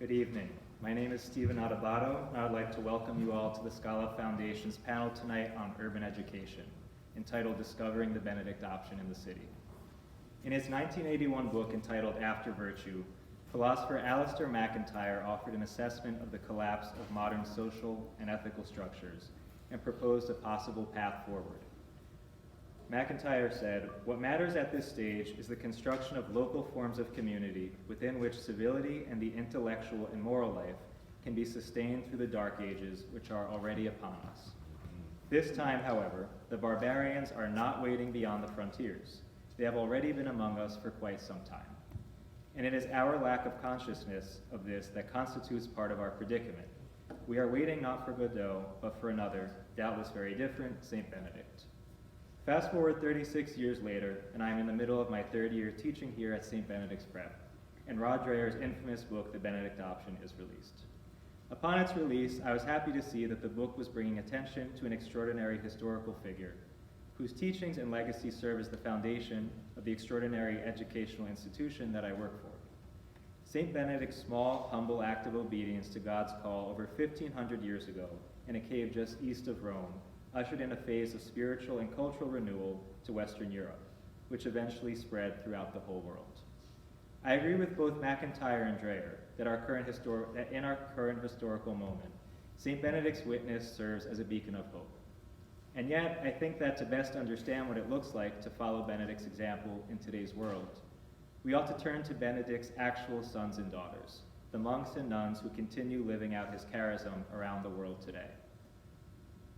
Good evening. My name is Stephen Adubato, and I would like to welcome you all to the Scala Foundation's panel tonight on urban education, entitled Discovering the Benedict Option in the City. In his 1981 book entitled After Virtue, philosopher Alistair MacIntyre offered an assessment of the collapse of modern social and ethical structures and proposed a possible path forward. MacIntyre said, "What matters at this stage is the construction of local forms of community within which civility and the intellectual and moral life can be sustained through the dark ages which are already upon us. This time, however, the barbarians are not waiting beyond the frontiers. They have already been among us for quite some time. And it is our lack of consciousness of this that constitutes part of our predicament. We are waiting not for Godot, but for another, doubtless very different, St. Benedict." Fast forward 36 years later, and I am in the middle of my third year teaching here at St. Benedict's Prep, and Rod Dreher's infamous book, The Benedict Option, is released. Upon its release, I was happy to see that the book was bringing attention to an extraordinary historical figure, whose teachings and legacy serve as the foundation of the extraordinary educational institution that I work for. St. Benedict's small, humble act of obedience to God's call over 1,500 years ago in a cave just east of Rome ushered in a phase of spiritual and cultural renewal to Western Europe, which eventually spread throughout the whole world. I agree with both MacIntyre and Dreher that in our current historical moment, St. Benedict's witness serves as a beacon of hope. And yet, I think that to best understand what it looks like to follow Benedict's example in today's world, we ought to turn to Benedict's actual sons and daughters, the monks and nuns who continue living out his charism around the world today.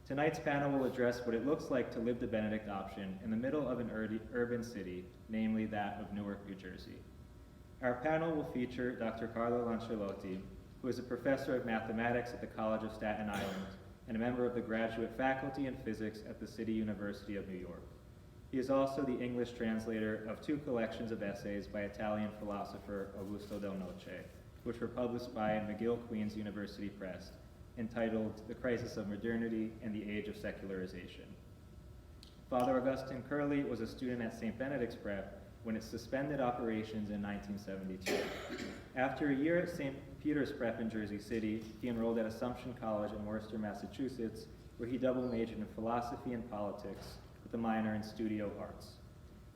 Tonight's panel will address what it looks like to live the Benedict option in the middle of an urban city, namely that of Newark, New Jersey. Our panel will feature Dr. Carlo Lancelotti, who is a professor of mathematics at the College of Staten Island and a member of the graduate faculty in physics at the City University of New York. He is also the English translator of two collections of essays by Italian philosopher Augusto del Noce, which were published by McGill Queen's University Press, entitled The Crisis of Modernity and the Age of Secularization. Father Augustine Curley was a student at St. Benedict's Prep when it suspended operations in 1972. After a year at St. Peter's Prep in Jersey City, he enrolled at Assumption College in Worcester, Massachusetts, where he double majored in philosophy and politics with a minor in studio arts.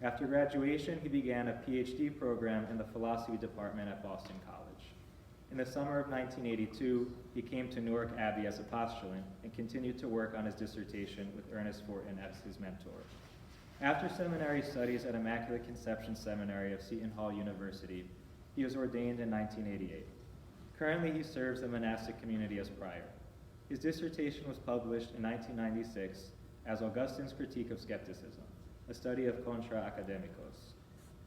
After graduation, he began a PhD program in the philosophy department at Boston College. In the summer of 1982, he came to Newark Abbey as a postulant and continued to work on his dissertation with Ernest Fortin as his mentor. After seminary studies at Immaculate Conception Seminary of Seton Hall University, he was ordained in 1988. Currently, he serves the monastic community as prior. His dissertation was published in 1996 as Augustine's Critique of Skepticism, a study of contra academicos.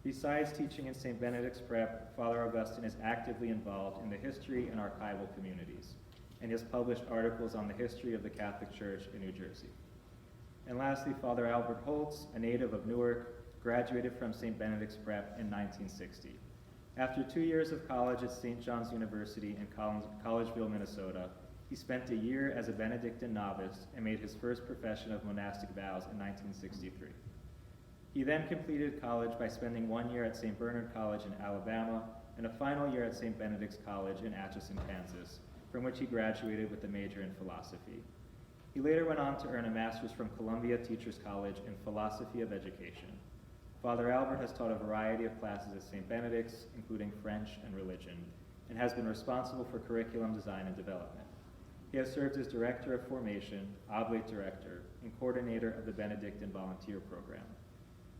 Besides teaching in St. Benedict's Prep, Father Augustine is actively involved in the history and archival communities, and he has published articles on the history of the Catholic Church in New Jersey. And lastly, Father Albert Holtz, a native of Newark, graduated from St. Benedict's Prep in 1960. After 2 years of college at St. John's University in Collegeville, Minnesota, he spent a year as a Benedictine novice and made his first profession of monastic vows in 1963. He then completed college by spending 1 year at St. Bernard College in Alabama and a final year at St. Benedict's College in Atchison, Kansas, from which he graduated with a major in philosophy. He later went on to earn a master's from Columbia Teachers College in philosophy of education. Father Albert has taught a variety of classes at St. Benedict's, including French and religion, and has been responsible for curriculum design and development. He has served as director of formation, oblate director, and coordinator of the Benedictine volunteer program.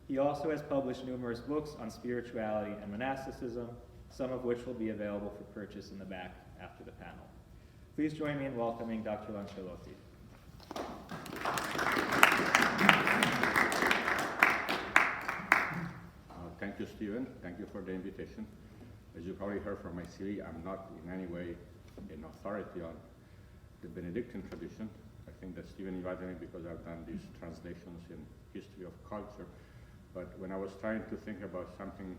He also has published numerous books on spirituality and monasticism, some of which will be available for purchase in the back after the panel. Please join me in welcoming Dr. Lancelotti. Thank you, Stephen. Thank you for the invitation. As you probably heard from my CV, I'm not in any way an authority on the Benedictine tradition. I think that Stephen invited me because I've done these translations in history of culture. But when I was trying to think about something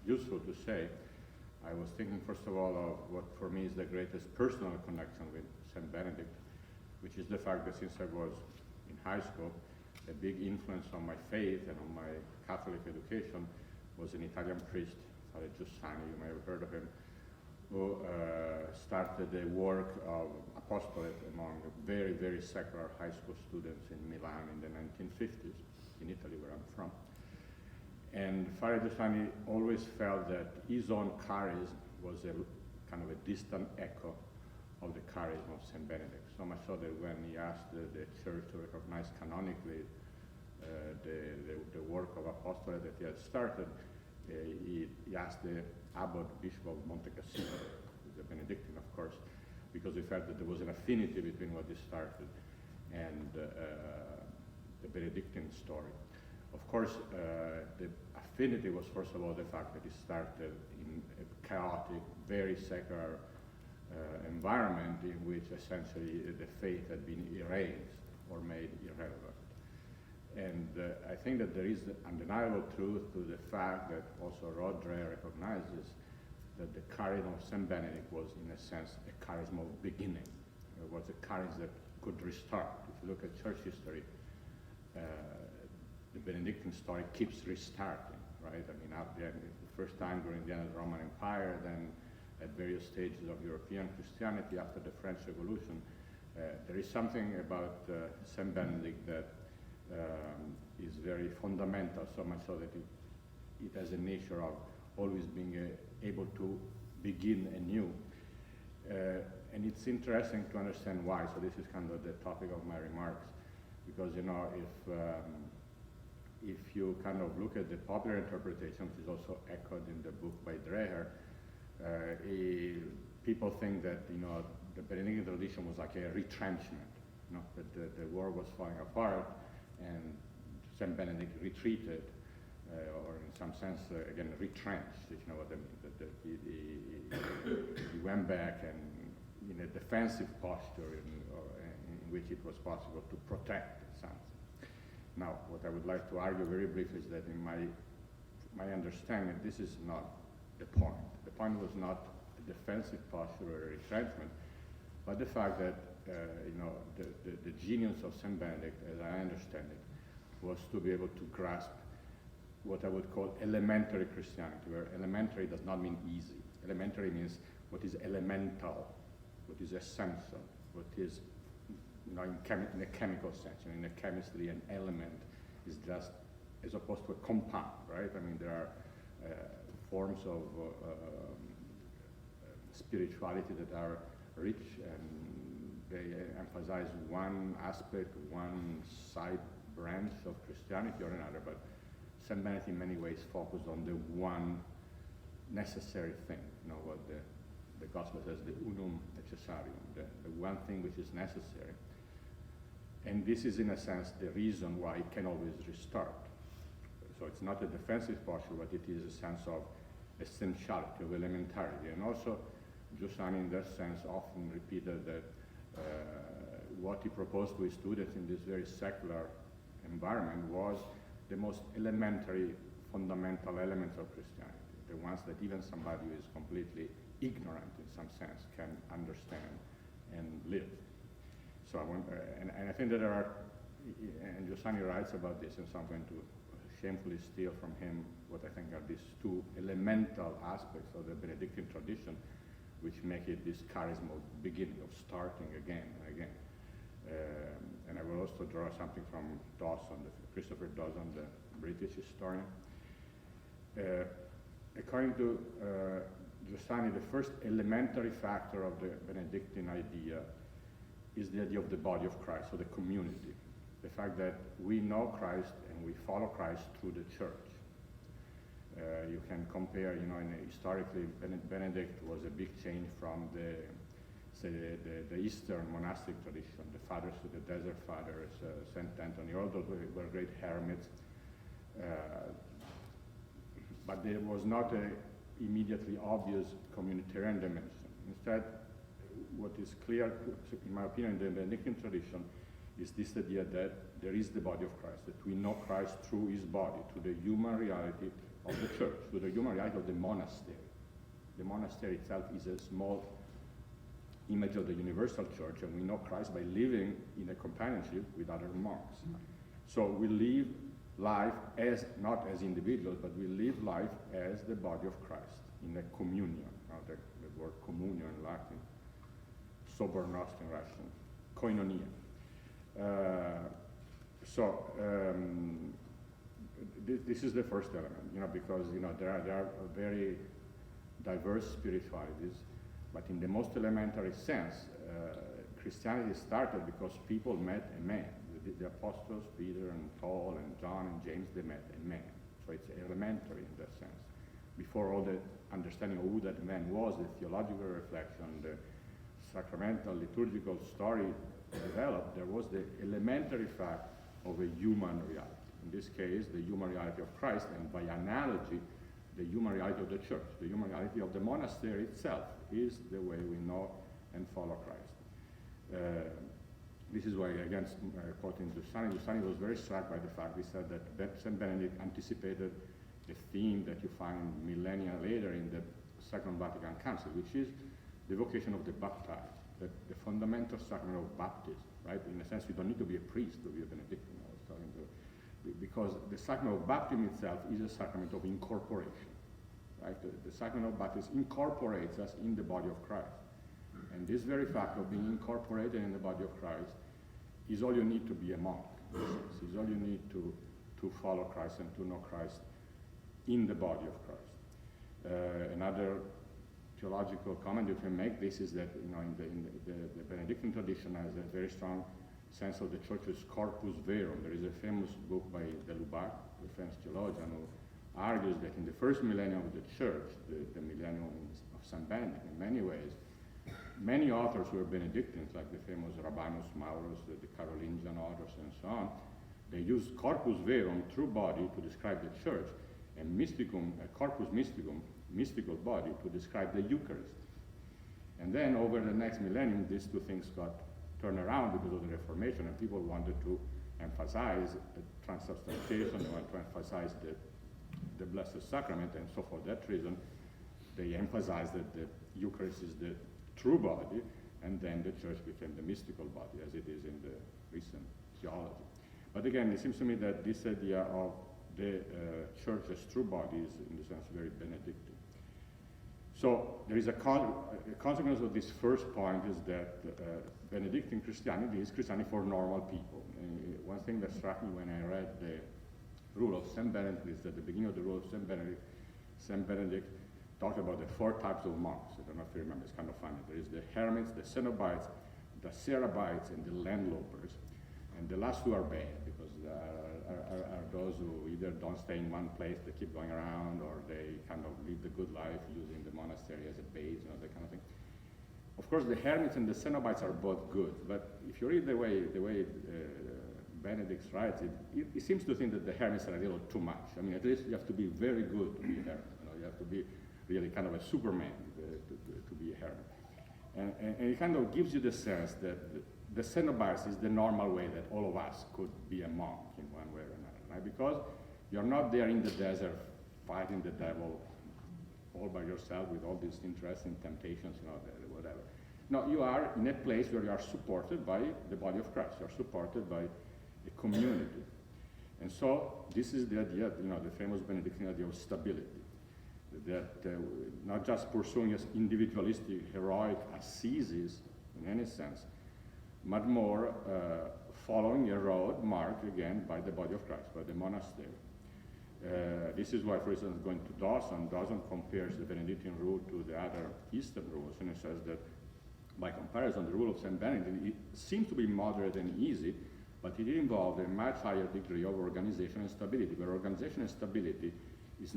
useful to say, I was thinking first of all of what for me is the greatest personal connection with St. Benedict, which is the fact that since I was in high school, a big influence on my faith and on my Catholic education was an Italian priest, Father Giussani, you may have heard of him, who started the work of apostolate among very, very secular high school students in Milan in the 1950s, in Italy, where I'm from. And Father Giussani always felt that his own charism was a kind of a distant echo of the charism of Saint Benedict. So much so that when he asked the church to recognize canonically the work of apostolate that he had started, he asked the abbot bishop of Monte Cassino, the Benedictine of course, because he felt that there was an affinity between what he started and the Benedictine story. Of course, the affinity was first of all the fact that he started in a chaotic, very secular environment in which essentially the faith had been erased or made irrelevant. And I think that there is the undeniable truth to the fact that also Rodre recognizes that the charism of Saint Benedict was, in a sense, a charism of beginning. It was a charism that could restart. If you look at church history, the Benedictine story keeps restarting, right? I mean, the first time during the end of the Roman Empire, then at various stages of European Christianity after the French Revolution, there is something about Saint Benedict that is very fundamental, so much so that it has a nature of always being able to begin anew. And it's interesting to understand why. So this is kind of the topic of my remarks, because you know, if you kind of look at the popular interpretation, which is also echoed in the book by Dreher, people think that the Benedictine tradition was like a retrenchment, that the world was falling apart, and Saint Benedict retreated, or in some sense, again, retrenched, if you know what I mean. That he went back and in a defensive posture in which it was possible to protect something. Now, what I would like to argue very briefly is that in my understanding, this is not the point. The point was not a defensive posture or a retrenchment, but the fact that the genius of Saint Benedict, as I understand it, was to be able to grasp what I would call elementary Christianity, where elementary does not mean easy. Elementary means what is elemental, what is essential, what is, in a chemical sense. In a chemistry, an element is just, as opposed to a compound, right? I mean, there are forms of spirituality that are rich and they emphasize one aspect, one side branch of Christianity or another, but Saint Benedict in many ways focused on the one necessary thing, what the Gospel says, the unum necessarium, the one thing which is necessary. And this is, in a sense, the reason why it can always restart. So it's not a defensive posture, but it is a sense of essentiality, of elementarity. And also, Giussani, in that sense, often repeated that what he proposed to his students in this very secular environment was the most elementary, fundamental elements of Christianity, the ones that even somebody who is completely ignorant in some sense can understand and live. So I think that there are, and Giussani writes about this, and so I'm going to shamefully steal from him what I think are these two elemental aspects of the Benedictine tradition, which make it this charism of beginning, of starting again and again. And I will also draw something from Dawson, Christopher Dawson, the British historian. According to Giussani, the first elementary factor of the Benedictine idea is the idea of the body of Christ, or the community. The fact that we know Christ and we follow Christ through the church. You can compare, historically, Benedict was a big change from the Eastern monastic tradition, the fathers to the desert fathers, St. Anthony, all those were great hermits. But there was not an immediately obvious communitarian dimension. Instead, what is clear, in my opinion, in the Benedictine tradition, is this idea that there is the body of Christ, that we know Christ through his body, through the human reality of the church, through the human reality of the monastery. The monastery itself is a small image of the universal church, and we know Christ by living in a companionship with other monks. So we live life as, not as individuals, but we live life as the body of Christ in a communion. The word communion in Latin, sobernost in Russian, koinonia. This is the first element, because there are very diverse spiritualities, but in the most elementary sense, Christianity started because people met a man. The apostles, Peter and Paul and John and James, they met a man. So it's elementary in that sense. Before all the understanding of who that man was, the theological reflection, the sacramental, liturgical story developed, there was the elementary fact of a human reality. In this case, the human reality of Christ, and by analogy, the human reality of the church. The human reality of the monastery itself is the way we know and follow Christ. This is why, again, quoting Giussani was very struck by the fact he said that St. Benedict anticipated a theme that you find millennia later in the Second Vatican Council, which is the vocation of the baptized, the fundamental sacrament of baptism, right? In a sense, you don't need to be a priest to be a Benedictine. I was talking to, because the sacrament of baptism itself is a sacrament of incorporation, right? The sacrament of baptism incorporates us in the body of Christ. And this very fact of being incorporated in the body of Christ is all you need to be a monk. Is all you need to follow Christ and to know Christ in the body of Christ. Another theological comment you can make this is that in the Benedictine tradition has a very strong sense of the church's corpus verum. There is a famous book by de Lubac, the French theologian, who argues that in the first millennium of the church, the millennium of St. Benedict, in many ways, many authors who were Benedictines, like the famous Rabanus Maurus, the Carolingian authors, and so on, they used corpus verum, true body, to describe the church, and mysticum, corpus mysticum, mystical body, to describe the Eucharist. And then over the next millennium, these two things got turned around because of the Reformation, and people wanted to emphasize transubstantiation, they wanted to emphasize the Blessed Sacrament, and so for that reason, they emphasized that the Eucharist is the true body, and then the church became the mystical body, as it is in the recent theology. But again, it seems to me that this idea of the church as true body is, in the sense, very Benedictine. So there is a consequence of this first point is that Benedictine Christianity is Christianity for normal people. And one thing that struck me when I read the Rule of St. Benedict is that at the beginning of the Rule of St. Benedict talked about the 4 types of monks. I don't know if you remember, it's kind of funny. There is the hermits, the cenobites, the Serabites, and the landlopers. And the last 2 are bad, because are those who either don't stay in one place, they keep going around, or they kind of live the good life using the monastery as a base, that kind of thing. Of course, the hermits and the cenobites are both good, but if you read the way Benedict writes it seems to think that the hermits are a little too much. I mean, at least you have to be very good to be a hermit. You have to be really kind of a Superman to be a hermit. And it kind of gives you the sense that the cenobites is the normal way that all of us could be a monk in one way or another, right? Because you're not there in the desert fighting the devil all by yourself with all these interesting temptations, whatever. No, you are in a place where you are supported by the body of Christ. You are supported by a community. And so this is the idea, the famous Benedictine idea of stability. That not just pursuing as individualistic, heroic ascesis in any sense, but more following a road marked again by the body of Christ, by the monastery. This is why, for instance, going to Dawson compares the Benedictine rule to the other Eastern rules, and it says that by comparison, the rule of St. Benedict, it seems to be moderate and easy, but it involved a much higher degree of organization and stability, where organization and stability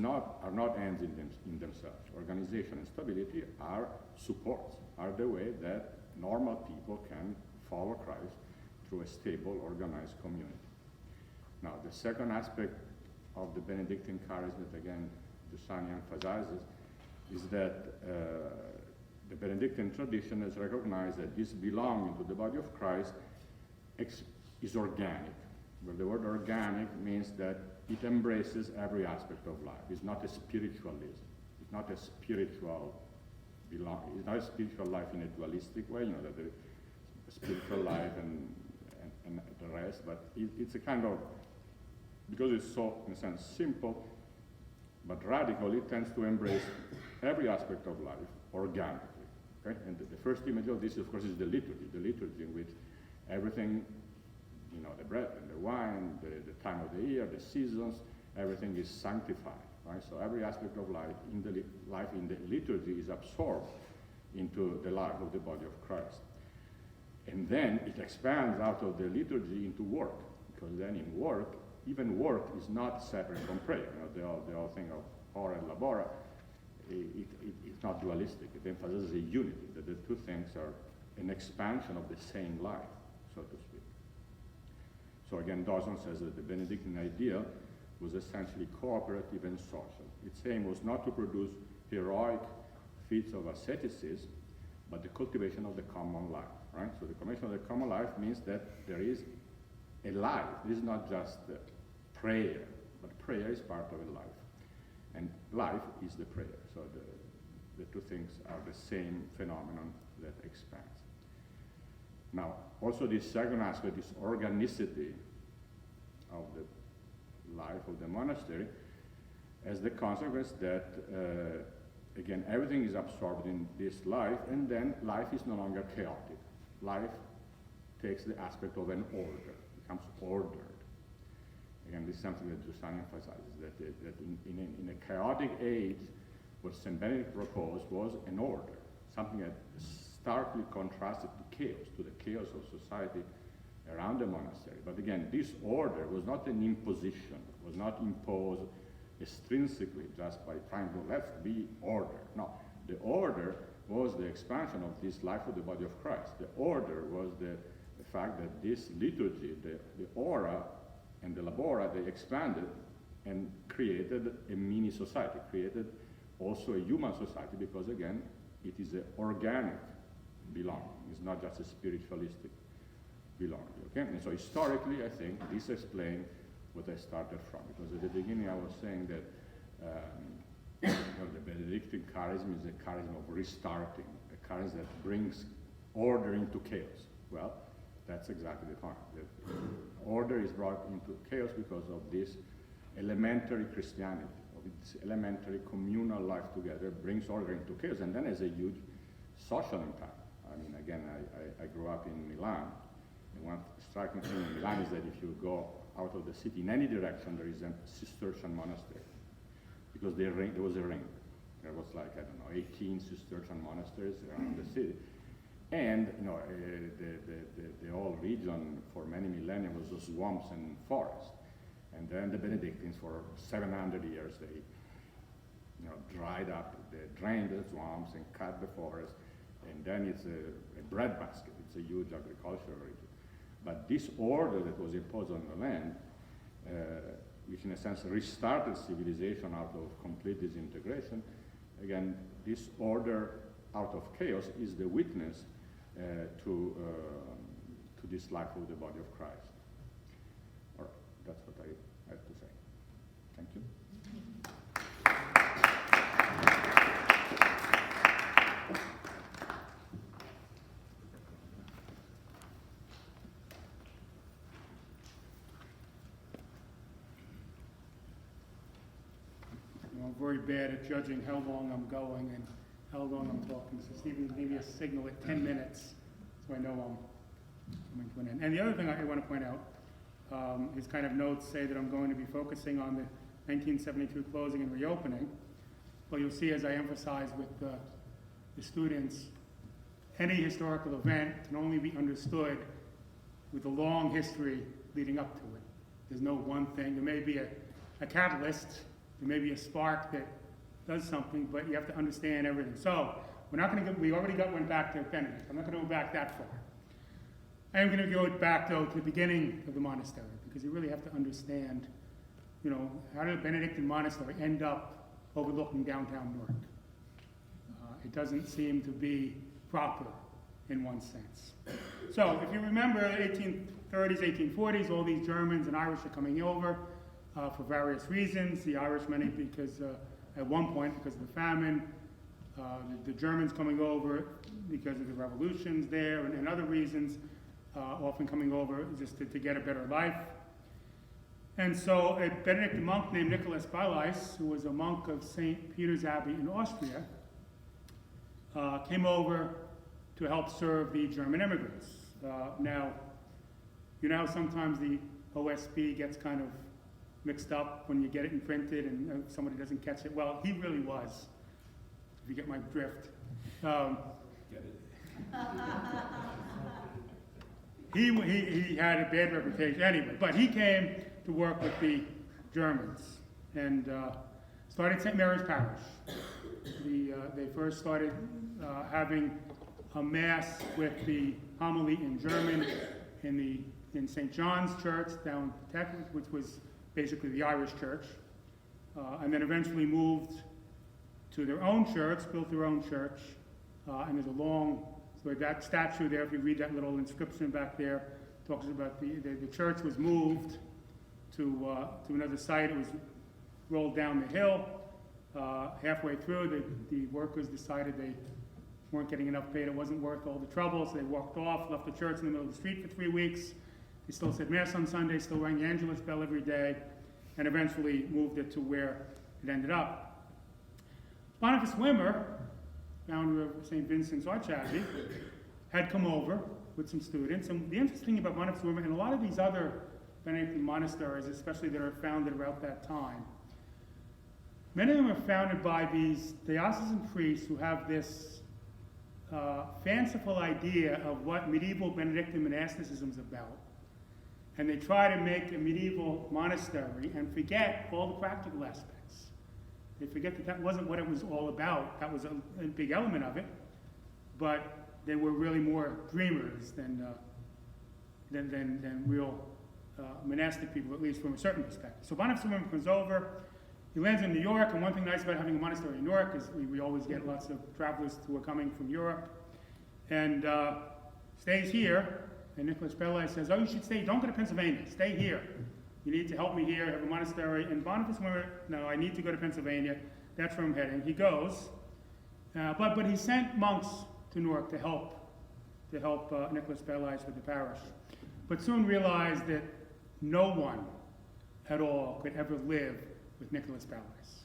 are not ends in themselves. Organization and stability are supports, are the way that normal people can follow Christ through a stable, organized community. Now, the second aspect of the Benedictine charism that, again, Giussani emphasizes is that the Benedictine tradition has recognized that this belonging to the body of Christ is organic. Well, the word organic means that it embraces every aspect of life. It's not a spiritualism. It's not a spiritual belonging. It's not a spiritual life in a dualistic way, that the spiritual life and the rest, but it's a kind of because it's so, in a sense, simple, but radical, it tends to embrace every aspect of life organically. Okay? And the first image of this, of course, is the liturgy in which everything, you know, the bread and the wine, the time of the year, the seasons, everything is sanctified. Right? So every aspect of life in the liturgy is absorbed into the life of the body of Christ. And then it expands out of the liturgy into work, because then in work, even work is not separate from prayer. You know, the whole thing of ora and labora, it's not dualistic. It emphasizes a unity, that the two things are an expansion of the same life, so to speak. So again, Dawson says that the Benedictine ideal was essentially cooperative and social. Its aim was not to produce heroic feats of asceticism, but the cultivation of the common life, right? So the cultivation of the common life means that there is a life. This is not just prayer, but prayer is part of a life. And life is the prayer. So the two things are the same phenomenon that expands. Now, also this second aspect, this organicity of the life of the monastery, as the consequence that, again, everything is absorbed in this life, and then life is no longer chaotic. Life takes the aspect of an order, becomes ordered. Again, this is something that Giussani emphasizes, that in a chaotic age, what St. Benedict proposed was an order, something that starkly contrasted to chaos, to the chaos of society around the monastery. But again, this order was not an imposition, was not imposed extrinsically just by trying to let's be order. No, the order was the expansion of this life of the body of Christ. The order was the fact that this liturgy, the ora and the labora, they expanded and created a mini society, created also a human society, because again, it is an organic belonging. It's not just a spiritualistic belonging, okay? And so historically, I think this explains what I started from, because at the beginning I was saying that the Benedictine charism is a charism of restarting, a charism that brings order into chaos. Well, that's exactly the point. That order is brought into chaos because of this elementary Christianity, of this elementary communal life together, brings order into chaos, and then has a huge social impact. I mean, again, I grew up in Milan, and one striking thing in Milan is that if you go out of the city in any direction, there is a Cistercian monastery, because there was a ring. There was like, I don't know, 18 Cistercian monasteries around the city. And you know, the whole region for many millennia was just swamps and forests. And then the Benedictines, for 700 years, they dried up, they drained the swamps and cut the forest. And then it's a breadbasket. It's a huge agricultural region. But this order that was imposed on the land, which in a sense restarted civilization out of complete disintegration, again, this order out of chaos is the witness to this life of the body of Christ. All right, that's what I have to say. Thank you. I'm very bad at judging how long I'm going and how long I'm talking. So Stephen gave me a signal at 10 minutes, so I know I'm coming to an end. And the other thing I want to point out, his kind of notes say that I'm going to be focusing on the 1972 closing and reopening. Well, you'll see, as I emphasize with the students, any historical event can only be understood with a long history leading up to it. There's no one thing. There may be a catalyst, there may be a spark that does something, but you have to understand everything. So we're not going to we already went back to Benedict. I'm not going to go back that far. I am going to go back, though, to the beginning of the monastery, because you really have to understand, how did a Benedictine monastery end up overlooking downtown Newark? It doesn't seem to be proper in one sense. So if you remember, 1830s, 1840s, all these Germans and Irish are coming over for various reasons. The Irish, many because at one point, because of the famine, the Germans coming over because of the revolutions there and other reasons, often coming over just to get a better life. And so a Benedictine monk named Nicholas Ballais, who was a monk of St. Peter's Abbey in Austria, came over to help serve the German immigrants. Now, you know how sometimes the OSB gets kind of mixed up when you get it imprinted and somebody doesn't catch it? Well, he really was, if you get my drift. He had a bad reputation anyway, but he came to work with the Germans and started St. Mary's Parish. They first started having a mass with the homily in German in St. John's Church down Texas, which was basically the Irish church, and then eventually moved to their own church, built their own church, and there's a long, so that statue there, if you read that little inscription back there, talks about the church was moved to another site. It was rolled down the hill. Halfway through, the workers decided they weren't getting enough paid. It wasn't worth all the trouble, so they walked off, left the church in the middle of the street for 3 weeks. They still said Mass on Sunday, still rang the Angelus bell every day, and eventually moved it to where it ended up. Boniface Wimmer, founder of St. Vincent's Arch Abbey, had come over with some students. And the interesting thing about Boniface Wimmer, and a lot of these other Benedictine monasteries, especially that are founded around that time, many of them are founded by these diocesan priests who have this fanciful idea of what medieval Benedictine monasticism is about. And they try to make a medieval monastery and forget all the practical aspects. They forget that wasn't what it was all about. That was a big element of it, but they were really more dreamers than real monastic people, at least from a certain perspective. So Boniface Wimmer comes over. He lands in New York, and one thing nice about having a monastery in Newark is we always get lots of travelers who are coming from Europe, and stays here. And Nicholas Ballais says, "Oh, you should stay. Don't go to Pennsylvania. Stay here. You need to help me here. Have a monastery." And Boniface Wimmer, "No, I need to go to Pennsylvania. That's where I'm heading." He goes, but he sent monks to Newark to help Nicholas Ballais with the parish, but soon realized that no one at all could ever live with Nicholas Ballais.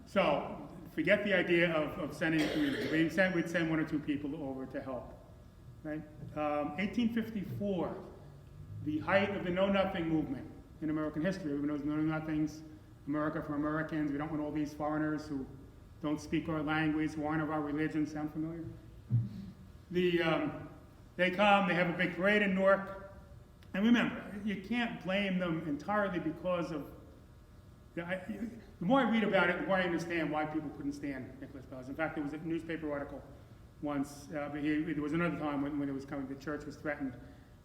So forget the idea of sending a community. We'd send 1 or 2 people over to help. Right? 1854, the height of the Know-Nothing movement in American history. Everyone knows Know-Nothings, America for Americans. We don't want all these foreigners who don't speak our language, who aren't of our religion. Sound familiar? They come, they have a big parade in Newark. And remember, you can't blame them entirely because of, the more I read about it, the more I understand why people couldn't stand Nicholas Ballais. In fact, there was a newspaper article once, but there was another time when it was coming, the church was threatened,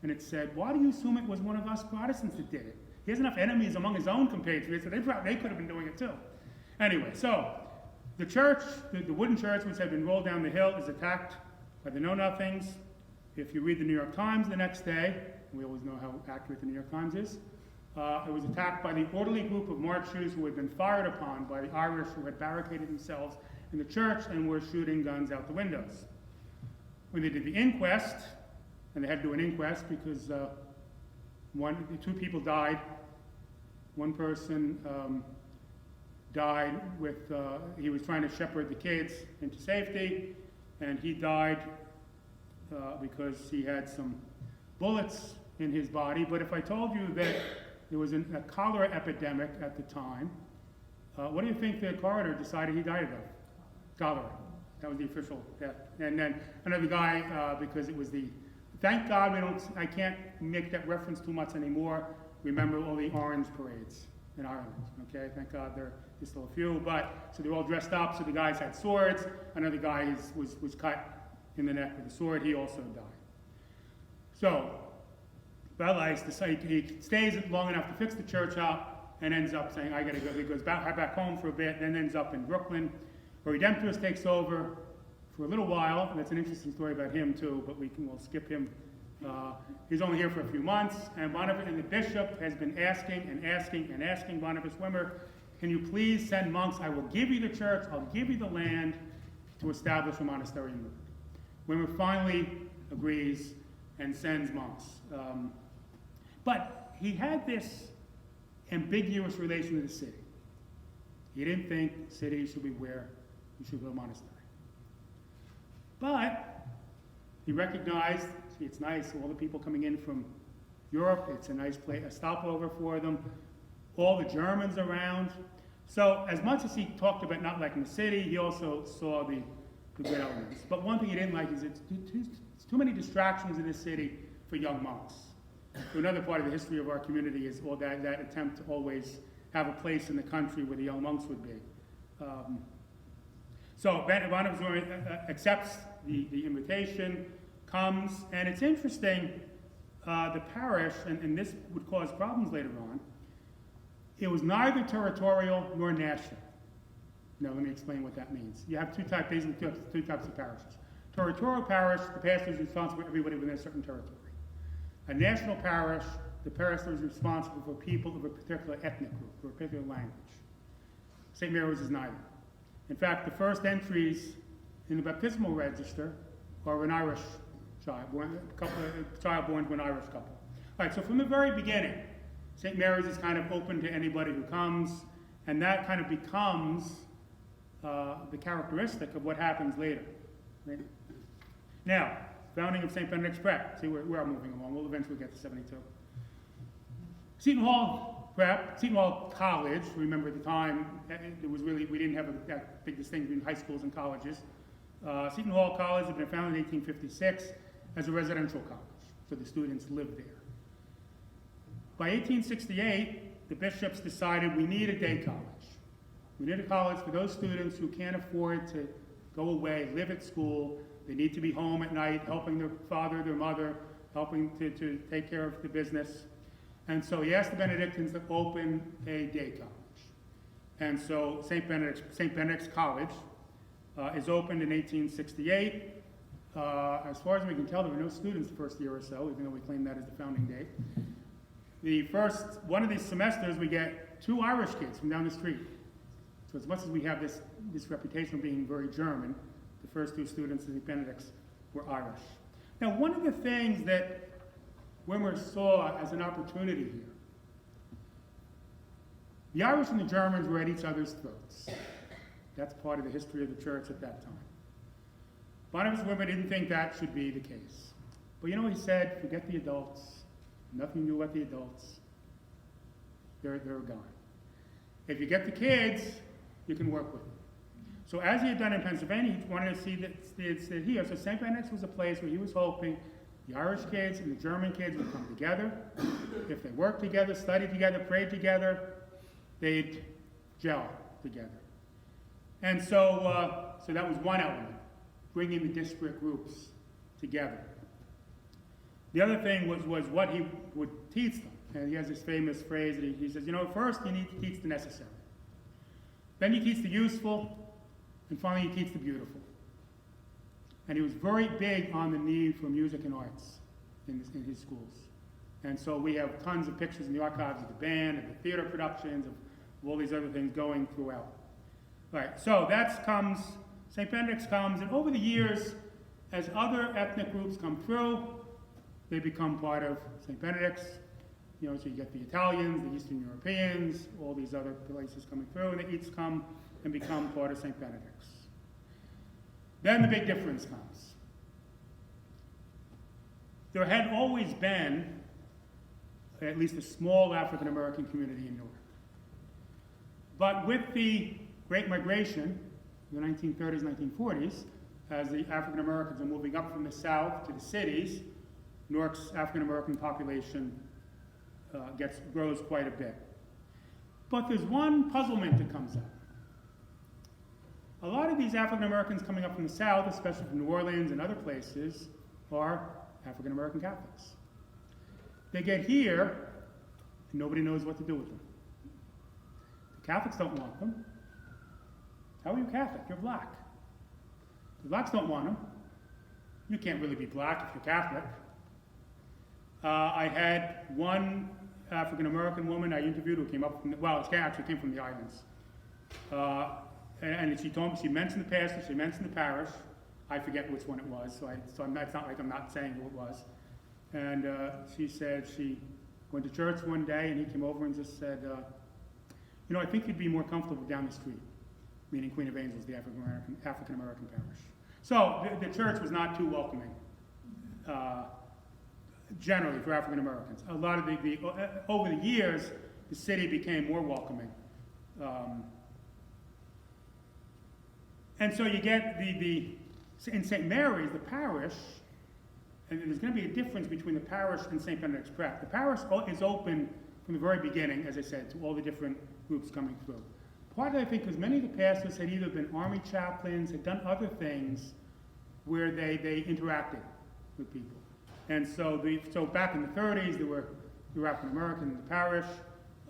and it said, "Why do you assume it was one of us Protestants that did it? He has enough enemies among his own compatriots, so they could have been doing it too." Anyway, so the church, the wooden church, which had been rolled down the hill, is attacked by the Know-Nothings. If you read the New York Times the next day, we always know how accurate the New York Times is, it was attacked by the orderly group of marchers who had been fired upon by the Irish who had barricaded themselves in the church and were shooting guns out the windows. When they did the inquest, and they had to do an inquest because 2 people died. One person died with, he was trying to shepherd the kids into safety, and he died because he had some bullets in his body. But if I told you that there was a cholera epidemic at the time, what do you think the coroner decided he died of? Cholera. That was the official death. And then another guy, because it was thank God I can't make that reference too much anymore. Remember all the orange parades in Ireland, okay? Thank God there's still a few, so they're all dressed up, so the guys had swords. Another guy was cut in the neck with a sword. He also died. So, Ballais decided he stays long enough to fix the church up and ends up saying, "I gotta go." He goes back home for a bit, then ends up in Brooklyn, where Redemptorist takes over for a little while. That's an interesting story about him too, but we'll skip him. He's only here for a few months, and the bishop has been asking Boniface Wimmer, "Can you please send monks? I will give you the church, I'll give you the land to establish a monastery in Newark." Wimmer finally agrees and sends monks. But he had this ambiguous relation to the city. He didn't think city should be where you should build a monastery. But he recognized, see, it's nice, all the people coming in from Europe, it's a nice place, a stopover for them, all the Germans around. So as much as he talked about not liking the city, he also saw the good elements. But one thing he didn't like is it's too many distractions in the city for young monks. So another part of the history of our community is all that attempt to always have a place in the country where the young monks would be. So Bonaventure accepts the invitation, comes, and it's interesting, the parish, and this would cause problems later on, it was neither territorial nor national. Now let me explain what that means. You have two types of parishes. Territorial parish, the pastor is responsible for everybody within a certain territory. A national parish, the pastor is responsible for people of a particular ethnic group, or a particular language. St. Mary's is neither. In fact, the first entries in the baptismal register are an Irish child, a child born to an Irish couple. All right, so from the very beginning, St. Mary's is kind of open to anybody who comes, and that kind of becomes the characteristic of what happens later. Right? Now, founding of St. Benedict's Prep. See, we're moving along. We'll eventually get to 72. Seton Hall Prep, Seton Hall College. Remember at the time, it was really, we didn't have that big distinction between high schools and colleges. Seton Hall College had been founded in 1856 as a residential college, so the students lived there. By 1868, the bishops decided we need a day college. We need a college for those students who can't afford to go away, live at school. They need to be home at night, helping their father, their mother, helping to take care of the business. And so he asked the Benedictines to open a day college. And so St. Benedict's College is opened in 1868. As far as we can tell, there were no students the first year or so, even though we claim that as the founding date. One of these semesters, we get 2 Irish kids from down the street. So as much as we have this reputation of being very German, the first 2 students in St. Benedict's were Irish. Now, one of the things that Wimmer saw as an opportunity here, the Irish and the Germans were at each other's throats. That's part of the history of the church at that time. Bonaventure Wimmer didn't think that should be the case. But you know what he said? Forget the adults. Nothing new about the adults. They're gone. If you get the kids, you can work with them. So as he had done in Pennsylvania, he wanted to see that here. So St. Benedict's was a place where he was hoping the Irish kids and the German kids would come together. If they worked together, studied together, prayed together, they'd gel together. And so, so that was one element, bringing the disparate groups together. The other thing was what he would teach them. And he has this famous phrase that he says, you know, first you need to teach the necessary. Then you teach the useful, and finally you teach the beautiful. And he was very big on the need for music and arts in his schools. And so we have tons of pictures in the archives of the band, and the theater productions, of all these other things going throughout. All right, so St. Benedict's comes, and over the years, as other ethnic groups come through, they become part of St. Benedict's. You know, so you get the Italians, the Eastern Europeans, all these other places coming through, and they each come and become part of St. Benedict's. Then the big difference comes. There had always been at least a small African American community in Newark. But with the Great Migration, in the 1930s, 1940s, as the African Americans are moving up from the south to the cities, Newark's African American population grows quite a bit. But there's one puzzlement that comes up. A lot of these African Americans coming up from the south, especially from New Orleans and other places, are African American Catholics. They get here, and nobody knows what to do with them. The Catholics don't want them. How are you Catholic? You're black. The blacks don't want them. You can't really be black if you're Catholic. I had one African American woman I interviewed who came up from, she actually came from the islands. And she told me, she mentioned the pastor, she mentioned the parish. I forget which one it was, it's not like I'm not saying who it was. And she said she Went to church one day, and he came over and just said, you know, I think you'd be more comfortable down the street, meaning Queen of Angels, the African American parish. So the church was not too welcoming, generally, for African Americans. A lot of over the years, the city became more welcoming. And so you get in St. Mary's, the parish, and there's going to be a difference between the parish and St. Benedict's Prep. The parish is open from the very beginning, as I said, to all the different groups coming through. Part of it, I think, because many of the pastors had either been army chaplains, had done other things where they interacted with people. And so back in the 30s, there were African American in the parish.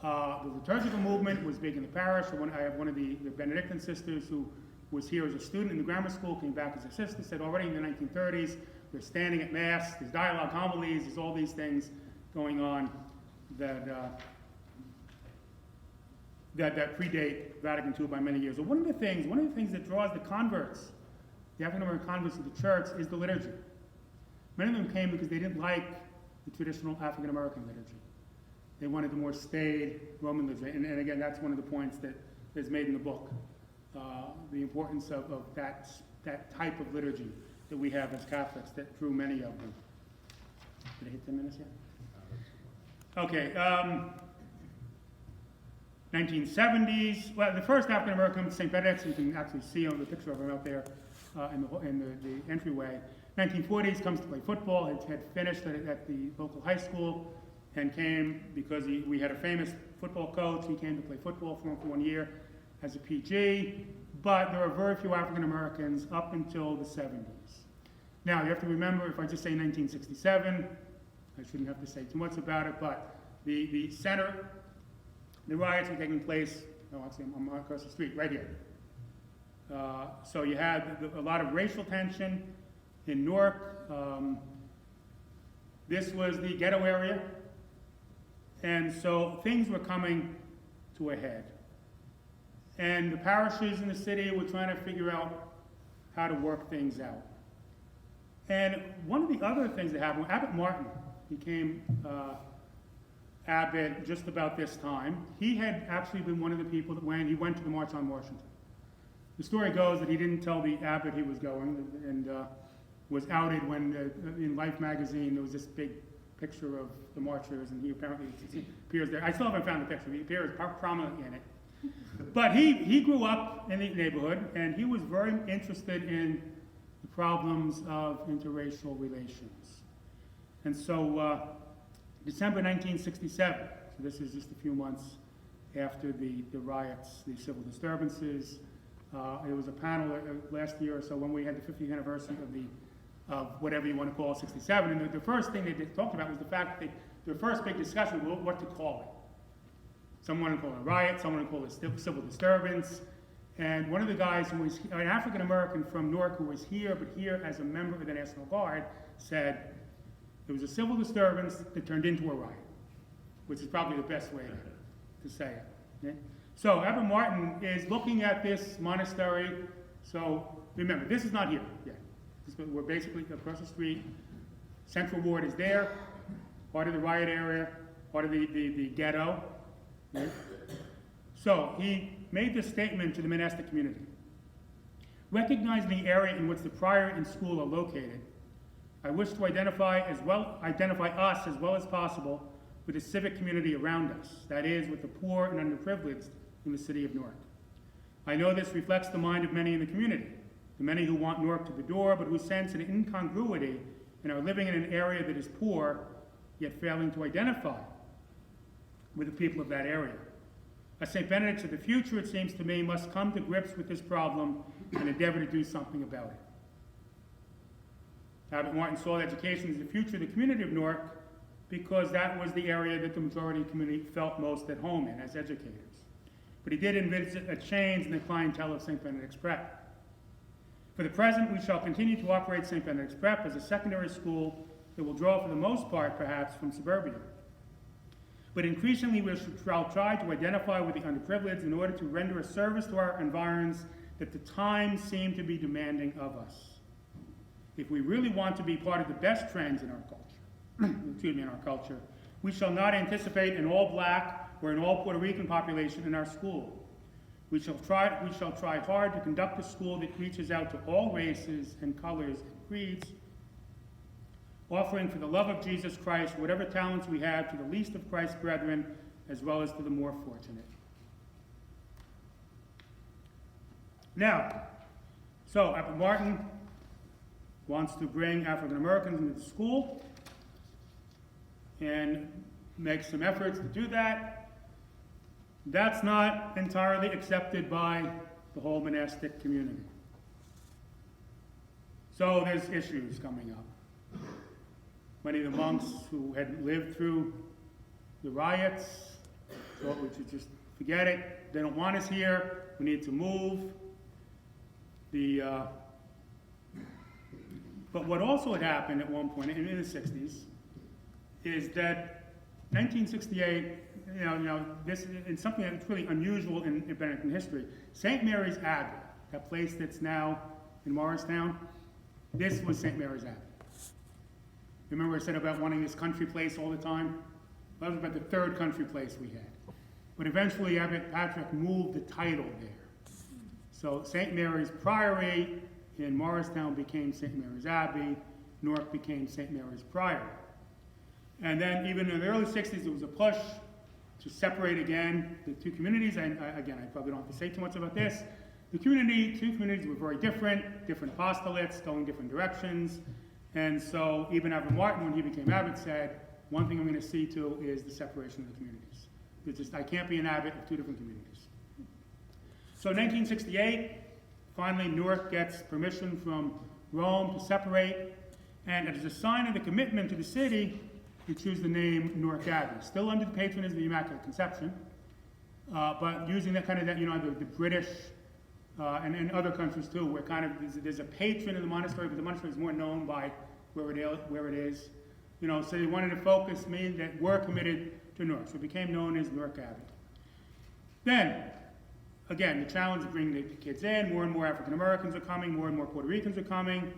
The liturgical movement was big in the parish. I have one of the Benedictine sisters who was here as a student in the grammar school, came back as a sister, said already in the 1930s, they're standing at Mass, there's dialogue homilies, there's all these things going on that predate Vatican II by many years. So one of the things that draws the converts, the African American converts to the church, is the liturgy. Many of them came because they didn't like the traditional African American liturgy. They wanted the more staid Roman liturgy. And again, that's one of the points that is made in the book. The importance of that type of liturgy that we have as Catholics that drew many of them. Did I hit 10 minutes yet? Okay. 1970s. Well, the first African American, St. Benedict, you can actually see on the picture of him out there in the entryway. 1940s, comes to play football. Had finished at the local high school and came because we had a famous football coach. He came to play football for 1 year as a PG, but there are very few African Americans up until the 70s. Now, you have to remember, if I just say 1967, I shouldn't have to say too much about it, but the center, the riots were taking place, actually I'm across the street, right here. So you had a lot of racial tension in Newark. This was the ghetto area, and so things were coming to a head. And the parishes in the city were trying to figure out how to work things out. And one of the other things that happened, Abbot Martin became abbot just about this time. He had actually been one of the people that when he went to the March on Washington. The story goes that he didn't tell the abbot he was going and was outed when in Life magazine there was this big picture of the marchers, and he apparently appears there. I still haven't found the picture. He appears prominently in it. But he grew up in the neighborhood, and he was very interested in the problems of interracial relations. And so December 1967, so this is just a few months after the riots, the civil disturbances. It was a panel last year or so when we had the 50th anniversary of whatever you want to call 67. And the first thing they talked about was the fact that their first big discussion was what to call it. Someone would call it a riot, someone would call it civil disturbance. And one of the guys who was an African American from Newark who was here, but here as a member of the National Guard, said it was a civil disturbance that turned into a riot, which is probably the best way to say it. Okay? So Abbot Martin is looking at this monastery. So remember, this is not here yet. We're basically across the street. Central Ward is there, part of the riot area, part of the ghetto. Okay? So he made this statement to the monastic community. Recognizing the area in which the prior and school are located, I wish to identify us as well as possible with the civic community around us, that is, with the poor and underprivileged in the city of Newark. I know this reflects the mind of many in the community, the many who want Newark to the door, but who sense an incongruity and are living in an area that is poor, yet failing to identify with the people of that area. A St. Benedict of the future, it seems to me, must come to grips with this problem and endeavor to do something about it. Abbot Martin saw education as the future of the community of Newark because that was the area that the majority of the community felt most at home in as educators. But he did envisage a change in the clientele of St. Benedict's Prep. For the present, we shall continue to operate St. Benedict's Prep as a secondary school that will draw for the most part, perhaps, from suburbia. But increasingly, we shall try to identify with the underprivileged in order to render a service to our environs that the times seem to be demanding of us. If we really want to be part of the best trends in our culture, We shall not anticipate an all-black or an all-Puerto Rican population in our school. We shall try hard to conduct a school that reaches out to all races and colors and creeds, offering for the love of Jesus Christ whatever talents we have to the least of Christ's brethren, as well as to the more fortunate. Now, so Apple Martin wants to bring African Americans into the school and make some efforts to do that. That's not entirely accepted by the whole monastic community. So there's issues coming up. Many of the monks who had lived through the riots thought we should just forget it. They don't want us here. We need to move. But what also had happened at one point in the 60s is that 1968, this is something that's really unusual in Benedictine history. St. Mary's Abbey, that place that's now in Morristown, this was St. Mary's Abbey. Remember I said about wanting this country place all the time? That was about the third country place we had. But eventually Abbot Patrick moved the title there. So St. Mary's Priory in Morristown became St. Mary's Abbey. Newark became St. Mary's Priory. And then even in the early 60s, there was a push to separate again the two communities. And again, I probably don't have to say too much about this. The two communities were very different apostolates going different directions. And so even Abbot Martin, when he became abbot, said, one thing I'm going to see to is the separation of the communities. I can't be an abbot of two different communities. So 1968, finally Newark gets permission from Rome to separate. And as a sign of the commitment to the city, they choose the name Newark Abbey, still under the patronage of the Immaculate Conception, but using that the British and other countries too, where there's a patron of the monastery, but the monastery is more known by where it is. So they wanted to focus, mean that we're committed to Newark, so it became known as Newark Abbey. Then, again, the challenge of bringing the kids in, more and more African Americans are coming, more and more Puerto Ricans are coming.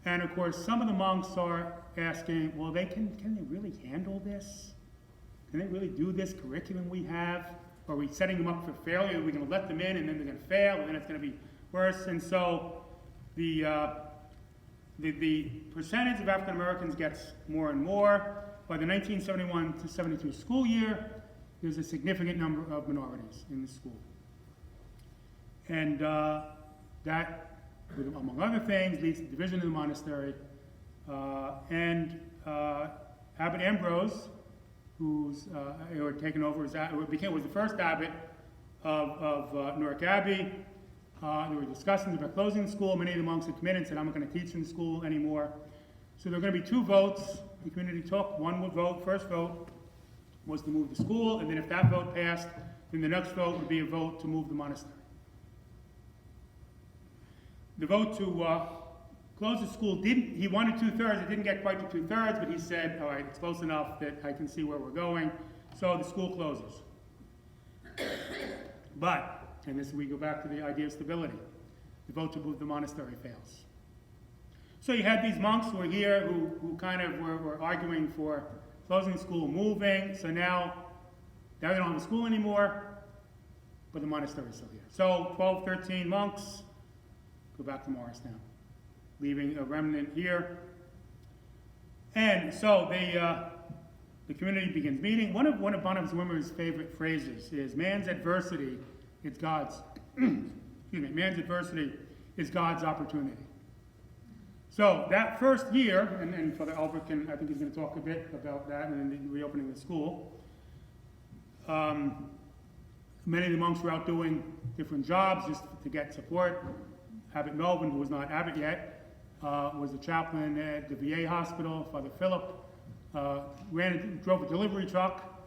And of course, some of the monks are asking, well, can they really handle this? Can they really do this curriculum we have? Are we setting them up for failure? Are we going to let them in and then they're going to fail and then it's going to be worse? And so the percentage of African Americans gets more and more. By the 1971 to 72 school year, there's a significant number of minorities in the school. And that, among other things, leads to division of the monastery. Abbot Ambrose, who's had taken over was the first abbot of Newark Abbey. There were discussions about closing the school. Many of the monks had committed and said, I'm not going to teach in the school anymore. So there were going to be two votes the community took. One would vote, first vote was to move the school, and then if that vote passed, then the next vote would be a vote to move the monastery. The vote to close the school he wanted 2/3, it didn't get quite to 2/3, but he said, all right, it's close enough that I can see where we're going, so the school closes. But, and we go back to the idea of stability, the vote to move the monastery fails. So you had these monks who were here who kind of were arguing for closing the school, moving, so now they don't have a school anymore, but the monastery is still here. So 12, 13 monks go back to Morristown, leaving a remnant here. And so the community begins meeting. One of Bonhoeffer Wimmer's favorite phrases is, man's adversity is God's, man's adversity is God's opportunity. So that first year, and Father Albert I think he's going to talk a bit about that and then the reopening of the school. Many of the monks were out doing different jobs just to get support. Abbot Melvin, who was not abbot yet, was a chaplain at the VA hospital. Father Philip drove a delivery truck.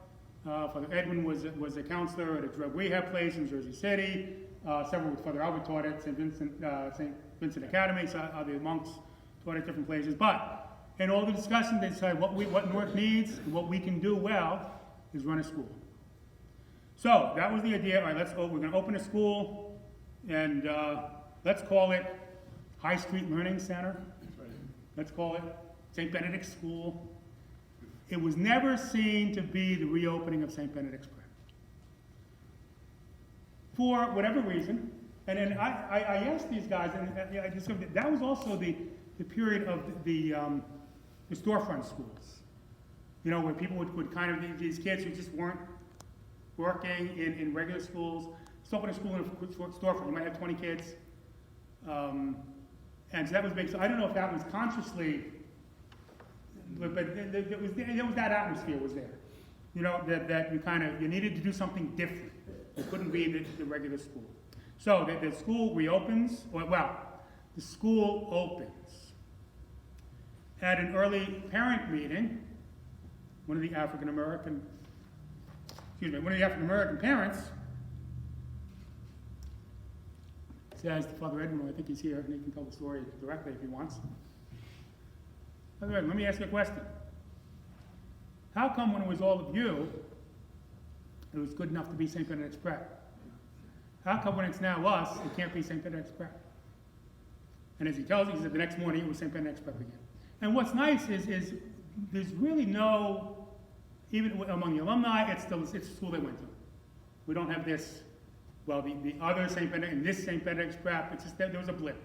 Father Edwin was a counselor at a drug rehab place in Jersey City. Several with Father Albert taught at St. Vincent Academy. So the monks taught at different places. But in all the discussions, they said what Newark needs and what we can do well is run a school. So that was the idea. All right, we're going to open a school, and let's call it High Street Learning Center. Let's call it St. Benedict School. It was never seen to be the reopening of St. Benedict's Prep. For whatever reason, and then I asked these guys, and I discovered that was also the period of the storefront schools. You know, where people would kind of, these kids who just weren't working in regular schools, just open a school in a storefront. You might have 20 kids. And so that was big. So I don't know if that was consciously, but there was that atmosphere was there. You know, that you needed to do something different. It couldn't be the regular school. So the school reopens, the school opens. At an early parent meeting, one of the African American parents says to Father Edmund, I think he's here, and he can tell the story directly if he wants. Father Edmund, let me ask you a question. How come when it was all of you, it was good enough to be St. Benedict's Prep? How come when it's now us, it can't be St. Benedict's Prep? And as he tells you, he said the next morning it was St. Benedict's Prep again. And what's nice is there's really no, even among the alumni, it's the school they went to. We don't have this, well, the other St. Benedict and this St. Benedict's Prep, it's just that there was a blip.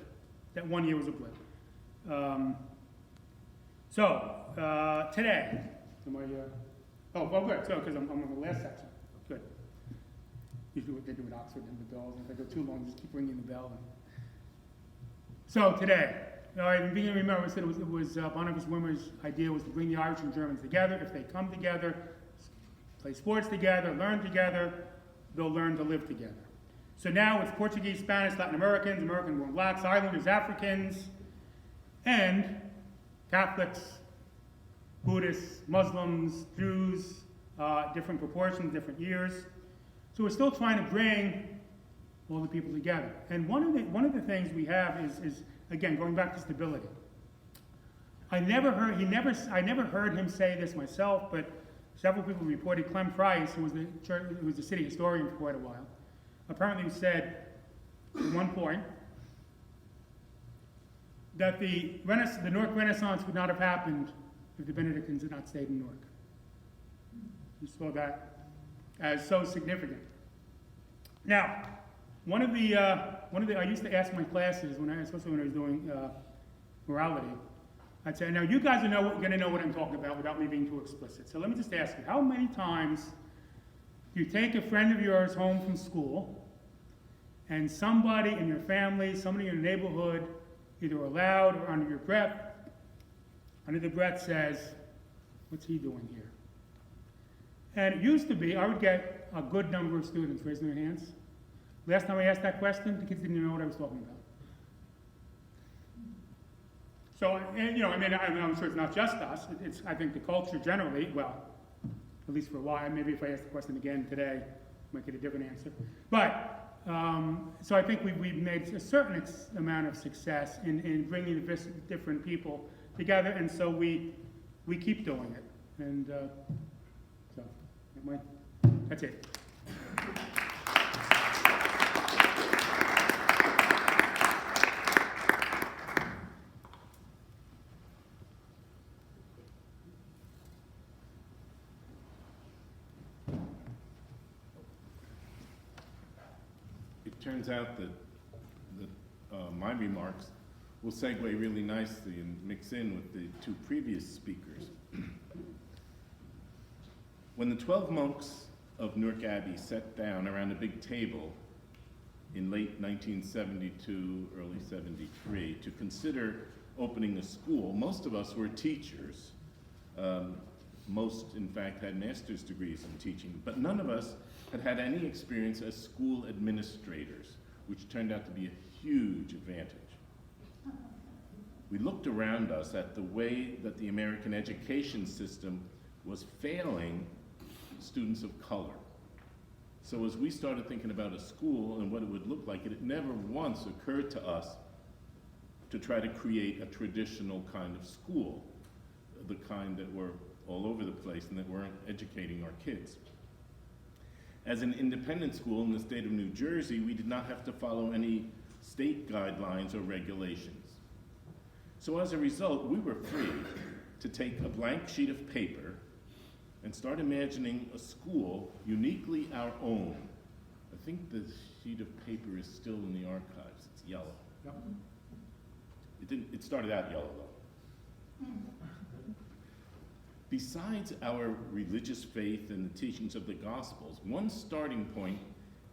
That 1 year was a blip. Today, am I, good, so, because I'm on the last section. Good. Usually what they do at Oxford and the bells, if I go too long, just keep ringing the bell. So today, I beginning to remember, I said it was Barnabas Wimmer's idea was to bring the Irish and Germans together. If they come together, play sports together, learn together, they'll learn to live together. So now it's Portuguese, Spanish, Latin Americans, American-born blacks, Islanders, Africans, and Catholics, Buddhists, Muslims, Jews, different proportions, different years. So we're still trying to bring all the people together. And one of the things we have is again, going back to stability. I never heard him say this myself, but several people reported. Clem Price, who was the city historian for quite a while, apparently said at one point that the Newark Renaissance would not have happened if the Benedictines had not stayed in Newark. He saw that as so significant. Now, I used to ask my classes, especially when I was doing morality, I'd say, now you guys are going to know what I'm talking about without me being too explicit. So let me just ask you, how many times do you take a friend of yours home from school and somebody in your family, somebody in your neighborhood, either aloud or under the breath says, what's he doing here? And it used to be, I would get a good number of students raising their hands. Last time I asked that question, the kids didn't even know what I was talking about. So, I'm sure it's not just us. I think the culture generally, well, at least for a while, maybe if I ask the question again today, I might get a different answer. But, so I think we've made a certain amount of success in bringing the different people together, and so we keep doing it. And so, that's it. It turns out that my remarks will segue really nicely and mix in with the two previous speakers. When the 12 monks of Newark Abbey sat down around a big table in late 1972, early 73, to consider opening a school, most of us were teachers. Most, in fact, had master's degrees in teaching, but none of us had had any experience as school administrators, which turned out to be a huge advantage. We looked around us at the way that the American education system was failing students of color. So as we started thinking about a school and what it would look like, it never once occurred to us to try to create a traditional kind of school, the kind that were all over the place and that weren't educating our kids. As an independent school in the state of New Jersey, we did not have to follow any state guidelines or regulations. So as a result, we were free to take a blank sheet of paper and start imagining a school uniquely our own. I think the sheet of paper is still in the archives. It's yellow. Yep. It started out yellow, though. Besides our religious faith and the teachings of the Gospels, one starting point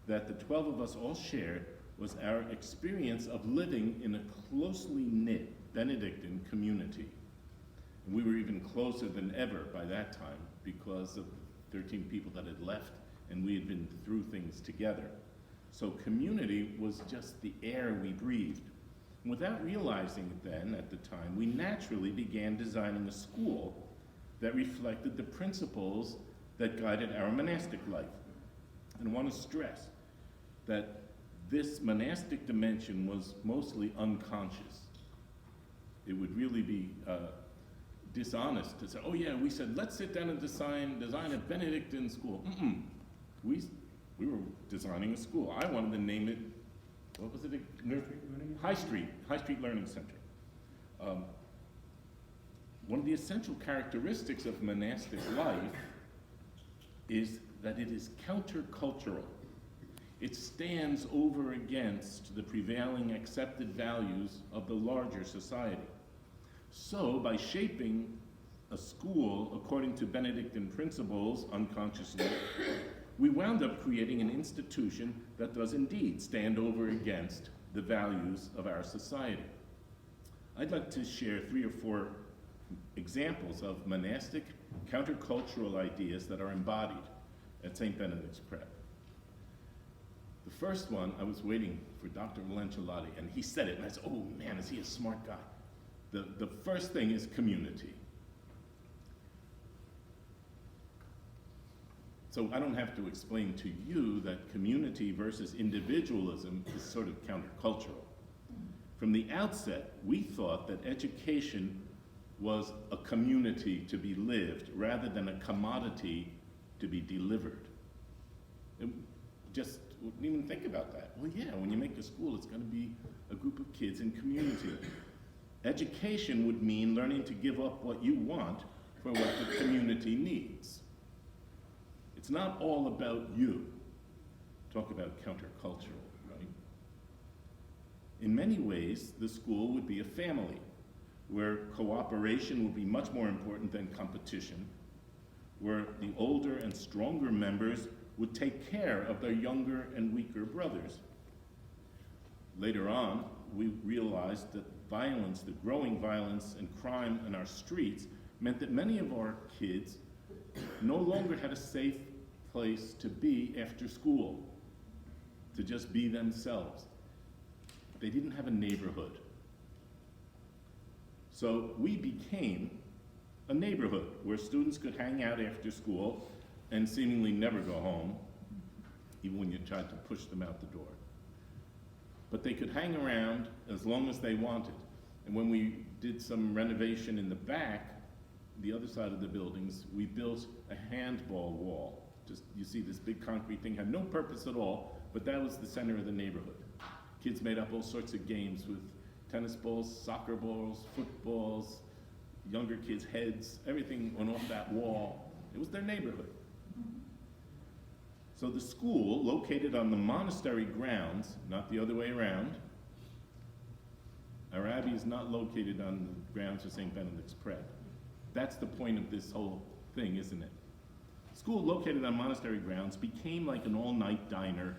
that the 12 of us all shared was our experience of living in a closely knit Benedictine community. And we were even closer than ever by that time because of 13 people that had left and we had been through things together. So community was just the air we breathed. And without realizing it then, at the time, we naturally began designing a school that reflected the principles that guided our monastic life. And I want to stress that this monastic dimension was mostly unconscious. It would really be dishonest to say, oh yeah, we said, let's sit down and design a Benedictine school. We were designing a school. I wanted to name it, what was it? High Street Learning Center. One of the essential characteristics of monastic life is that it is countercultural. It stands over against the prevailing accepted values of the larger society. So, by shaping a school according to Benedictine principles unconsciously, we wound up creating an institution that does indeed stand over against the values of our society. I'd like to share 3 or 4 examples of monastic countercultural ideas that are embodied at St. Benedict's Prep. The first one, I was waiting for Dr. Lancelotti, and he said it, and I said, oh man, is he a smart guy. The first thing is community. So I don't have to explain to you that community versus individualism is sort of countercultural. From the outset, we thought that education was a community to be lived rather than a commodity to be delivered. Just wouldn't even think about that. Well, yeah, when you make a school, it's going to be a group of kids in community. Education would mean learning to give up what you want for what the community needs. It's not all about you. Talk about countercultural, right? In many ways, the school would be a family where cooperation would be much more important than competition, where the older and stronger members would take care of their younger and weaker brothers. Later on, we realized that violence, the growing violence and crime in our streets, meant that many of our kids no longer had a safe place to be after school, to just be themselves. They didn't have a neighborhood. So we became a neighborhood where students could hang out after school and seemingly never go home, even when you tried to push them out the door. But they could hang around as long as they wanted. And when we did some renovation in the back, the other side of the buildings, we built a handball wall. Just, you see this big concrete thing, had no purpose at all, but that was the center of the neighborhood. Kids made up all sorts of games with tennis balls, soccer balls, footballs, younger kids' heads, everything went off that wall. It was their neighborhood. So the school, located on the monastery grounds, not the other way around. Our abbey is not located on the grounds of St. Benedict's Prep. That's the point of this whole thing, isn't it? School located on monastery grounds became like an all-night diner,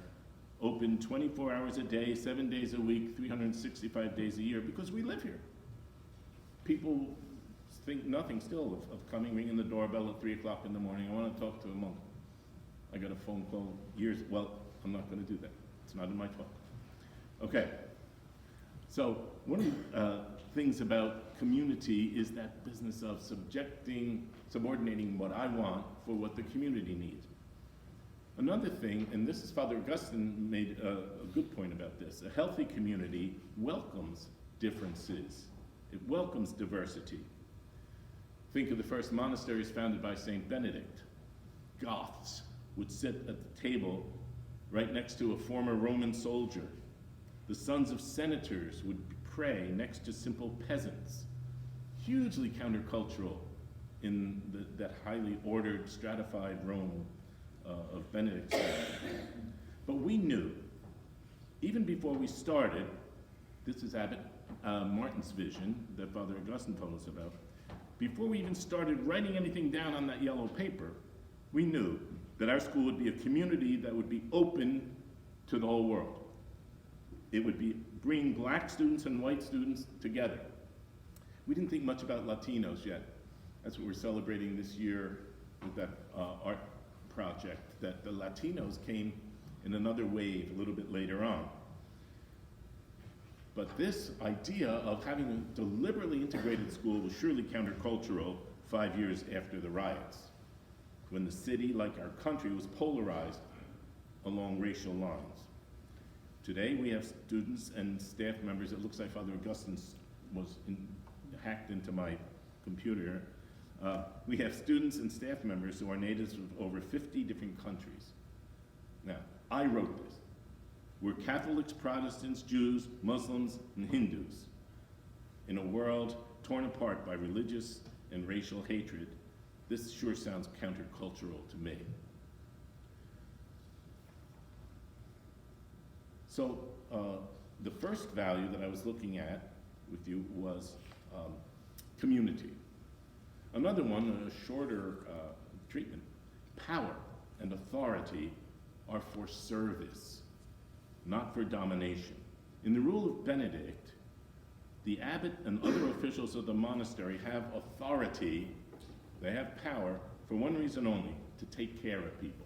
open 24 hours a day, 7 days a week, 365 days a year, because we live here. People think nothing still of coming, ringing the doorbell at 3 o'clock in the morning. I want to talk to a monk. I got a phone call well, I'm not going to do that. It's not in my talk. Okay. So one of the things about community is that business of subordinating what I want for what the community needs. Another thing, and this is Father Augustine made a good point about this, a healthy community welcomes differences. It welcomes diversity. Think of the first monasteries founded by St. Benedict. Goths would sit at the table right next to a former Roman soldier. The sons of senators would pray next to simple peasants. Hugely countercultural. in that highly ordered, stratified Rome of Benedict's day. But we knew, even before we started, this is Abbot Martin's vision that Father Augustine told us about, before we even started writing anything down on that yellow paper, we knew that our school would be a community that would be open to the whole world. It would be bring black students and white students together. We didn't think much about Latinos yet. That's what we're celebrating this year with that art project, that the Latinos came in another wave a little bit later on. But this idea of having a deliberately integrated school was surely countercultural 5 years after the riots, when the city, like our country, was polarized along racial lines. Today we have students and staff members, it looks like Father Augustine was hacked into my computer. We have students and staff members who are natives of over 50 different countries. Now, I wrote this. We're Catholics, Protestants, Jews, Muslims, and Hindus. In a world torn apart by religious and racial hatred, this sure sounds countercultural to me. So the first value that I was looking at with you was community. Another one, a shorter treatment, power and authority are for service, not for domination. In the rule of Benedict, the abbot and other officials of the monastery have authority, they have power, for one reason only, to take care of people.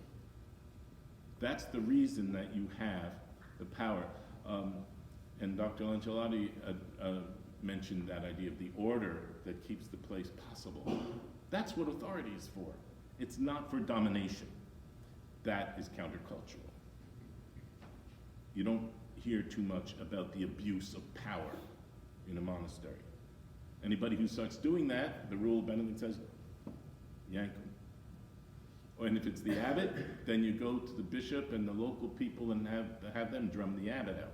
That's the reason that you have the power. And Dr. Lancelotti mentioned that idea of the order that keeps the place possible. That's what authority is for. It's not for domination. That is countercultural. You don't hear too much about the abuse of power in a monastery. Anybody who starts doing that, the rule of Benedict says, yank them. And if it's the abbot, then you go to the bishop and the local people and have them drum the abbot out.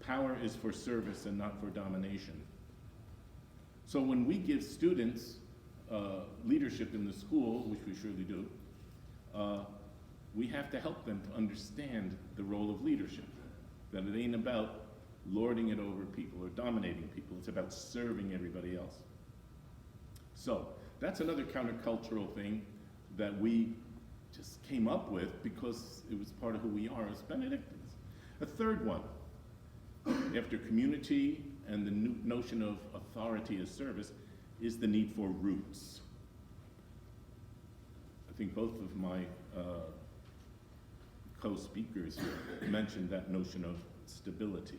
Power is for service and not for domination. So when we give students leadership in the school, which we surely do, we have to help them to understand the role of leadership. That it ain't about lording it over people or dominating people, it's about serving everybody else. So that's another countercultural thing that we just came up with because it was part of who we are as Benedictines. A third one, after community and the notion of authority as service, is the need for roots. I think both of my co-speakers here mentioned that notion of stability.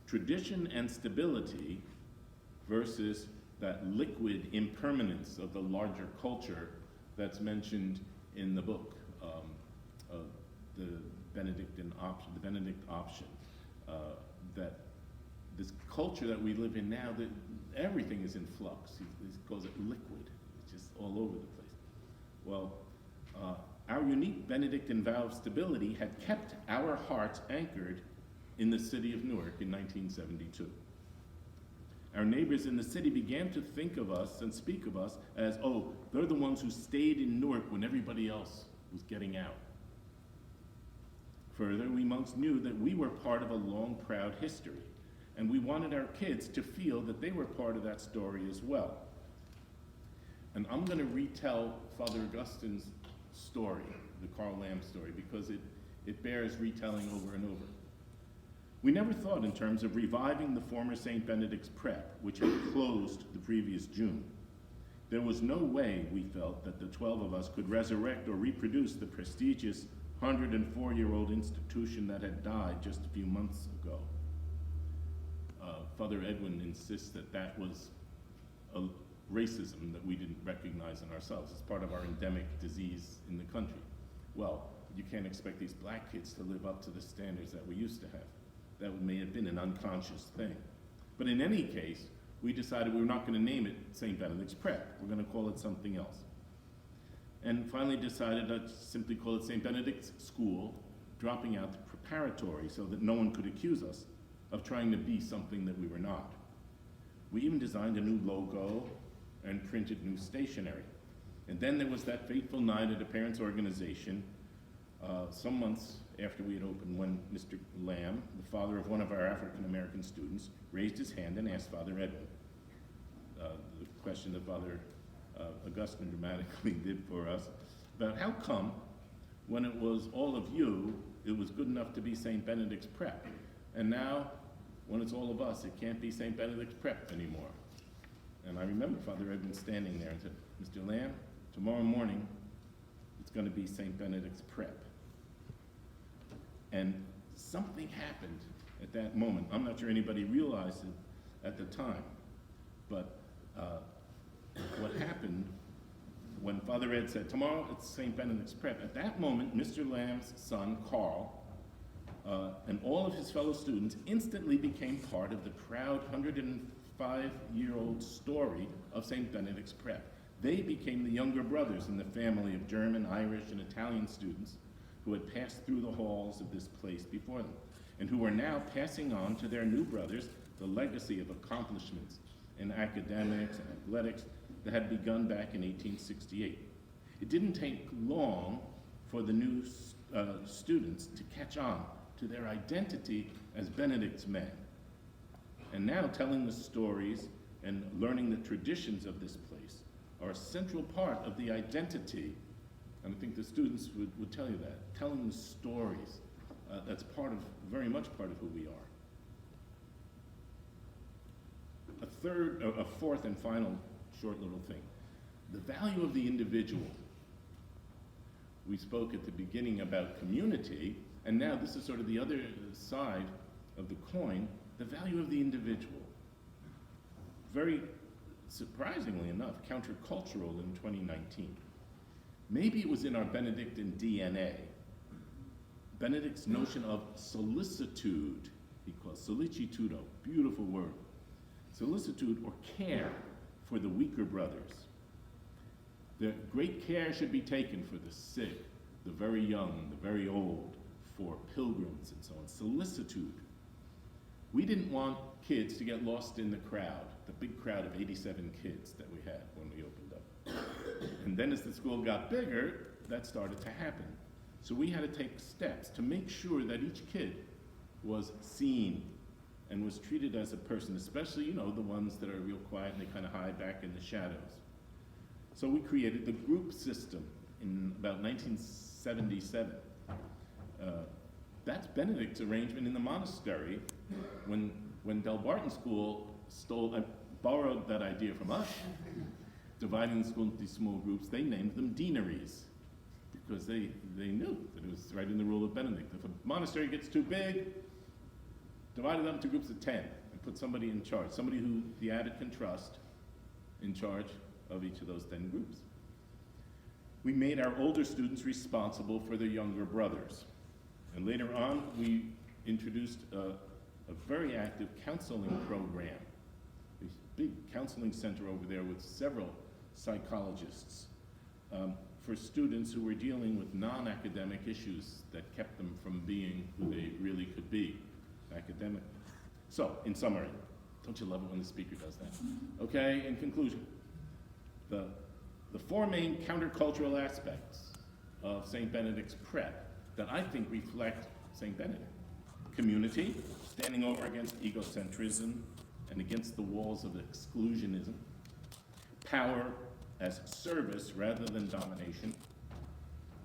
Tradition and stability versus that liquid impermanence of the larger culture that's mentioned in the book, the Benedict option, that this culture that we live in now, that everything is in flux. He calls it liquid. It's just all over the place. Well, our unique Benedictine vow of stability had kept our hearts anchored in the city of Newark in 1972. Our neighbors in the city began to think of us and speak of us as, oh, they're the ones who stayed in Newark when everybody else was getting out. Further, we monks knew that we were part of a long, proud history, and we wanted our kids to feel that they were part of that story as well. And I'm going to retell Father Augustine's story, the Carl Lamb story, because it bears retelling over and over. We never thought in terms of reviving the former St. Benedict's prep, which had closed the previous June. There was no way, we felt, that the 12 of us could resurrect or reproduce the prestigious 104-year-old institution that had died just a few months ago. Father Edwin insists that that was a racism that we didn't recognize in ourselves. It's part of our endemic disease in the country. Well, you can't expect these black kids to live up to the standards that we used to have. That may have been an unconscious thing. But in any case, we decided we were not going to name it St. Benedict's Prep. We're going to call it something else. And finally decided to simply call it St. Benedict's School, dropping out the preparatory so that no one could accuse us of trying to be something that we were not. We even designed a new logo and printed new stationery. And then there was that fateful night at a parents' organization, some months after we had opened, when Mr. Lamb, the father of one of our African-American students, raised his hand and asked Father Edwin the question that Father Augustine dramatically did for us, about how come, when it was all of you, it was good enough to be St. Benedict's Prep, and now, when it's all of us, it can't be St. Benedict's Prep anymore. And I remember Father Edwin standing there and said, Mr. Lamb, tomorrow morning, it's going to be St. Benedict's Prep. And something happened at that moment. I'm not sure anybody realized it at the time, but what happened when Father Ed said, tomorrow it's St. Benedict's Prep, at that moment, Mr. Lamb's son, Carl, and all of his fellow students instantly became part of the proud 105-year-old story of St. Benedict's Prep. They became the younger brothers in the family of German, Irish, and Italian students who had passed through the halls of this place before them, and who are now passing on to their new brothers the legacy of accomplishments in academics and athletics that had begun back in 1868. It didn't take long for the new students to catch on to their identity as Benedict's men. And now telling the stories and learning the traditions of this place are a central part of the identity, and I think the students would tell you that. Telling the stories, that's very much part of who we are. A fourth and final short little thing. The value of the individual. We spoke at the beginning about community, and now this is sort of the other side of the coin, the value of the individual. Very surprisingly enough, countercultural in 2019. Maybe it was in our Benedictine DNA. Benedict's notion of solicitude, he calls solicitudo, beautiful word. Solicitude or care for the weaker brothers. The great care should be taken for the sick, the very young, the very old, for pilgrims and so on. Solicitude. We didn't want kids to get lost in the crowd, the big crowd of 87 kids that we had when we opened up. And then as the school got bigger, that started to happen. So we had to take steps to make sure that each kid was seen and was treated as a person, especially, the ones that are real quiet and they kind of hide back in the shadows. So we created the group system in about 1977. That's Benedict's arrangement in the monastery. When Del Barton School borrowed that idea from us, dividing the school into these small groups, they named them deaneries, because they knew that it was right in the rule of Benedict. If a monastery gets too big, divide it up into groups of 10 and put somebody in charge, somebody who the abbot can trust in charge of each of those 10 groups. We made our older students responsible for their younger brothers. And later on, we introduced a very active counseling program, a big counseling center over there with several psychologists for students who were dealing with non-academic issues that kept them from being who they really could be academically. So, in summary, don't you love it when the speaker does that? Okay, in conclusion, the four main countercultural aspects of St. Benedict's Prep that I think reflect St. Benedict. Community, standing over against egocentrism and against the walls of exclusionism. Power as service rather than domination.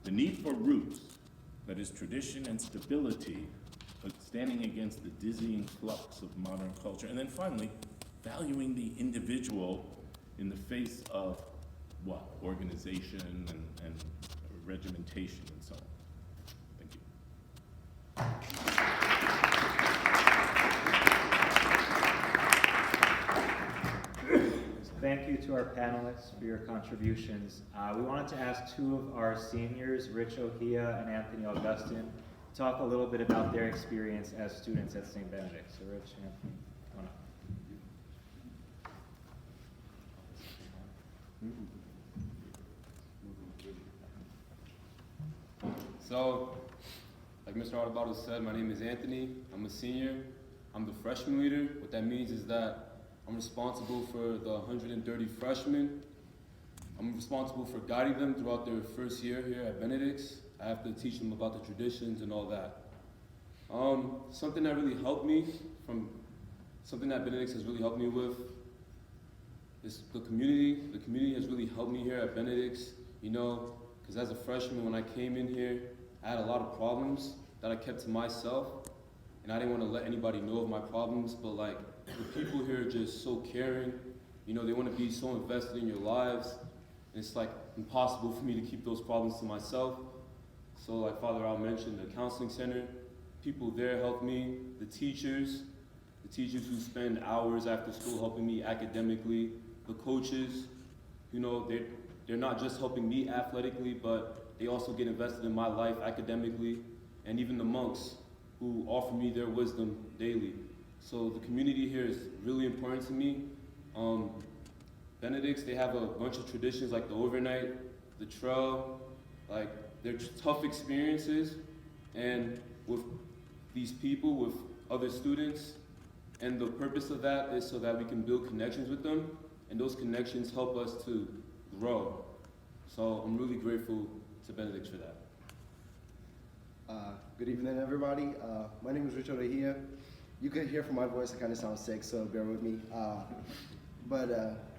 The need for roots, that is tradition and stability, but standing against the dizzying flux of modern culture. And then finally, valuing the individual in the face of what? Organization and regimentation and so on. Thank you. Thank you to our panelists for your contributions. We wanted to ask two of our seniors, Rich Ohia and Anthony Augustine, to talk a little bit about their experience as students at St. Benedict. So Rich, Anthony, come on up. So, like Mr. Adubato said, my name is Anthony. I'm a senior. I'm the freshman leader. What that means is that I'm responsible for the 130 freshmen. I'm responsible for guiding them throughout their first year here at Benedict's. I have to teach them about the traditions and all that. Something that really helped me something that Benedict's has really helped me with is the community. The community has really helped me here at Benedict's, you know, because as a freshman, when I came in here, I had a lot of problems that I kept to myself, and I didn't want to let anybody know of my problems, but like, the people here are just so caring, you know, they want to be so invested in your lives, and it's like impossible for me to keep those problems to myself. So like Father Al mentioned, the counseling center, people there helped me, the teachers who spend hours after school helping me academically, the coaches, you know, they're not just helping me athletically, but they also get invested in my life academically, and even the monks who offer me their wisdom daily. So the community here is really important to me. Benedict's, they have a bunch of traditions like the overnight, the trail, like they're tough experiences, and with these people, with other students, and the purpose of that is so that we can build connections with them, and those connections help us to grow. So I'm really grateful to Benedict for that. Good evening, everybody. My name is Richard Ahia. You could hear from my voice, I kind of sound sick, so bear with me.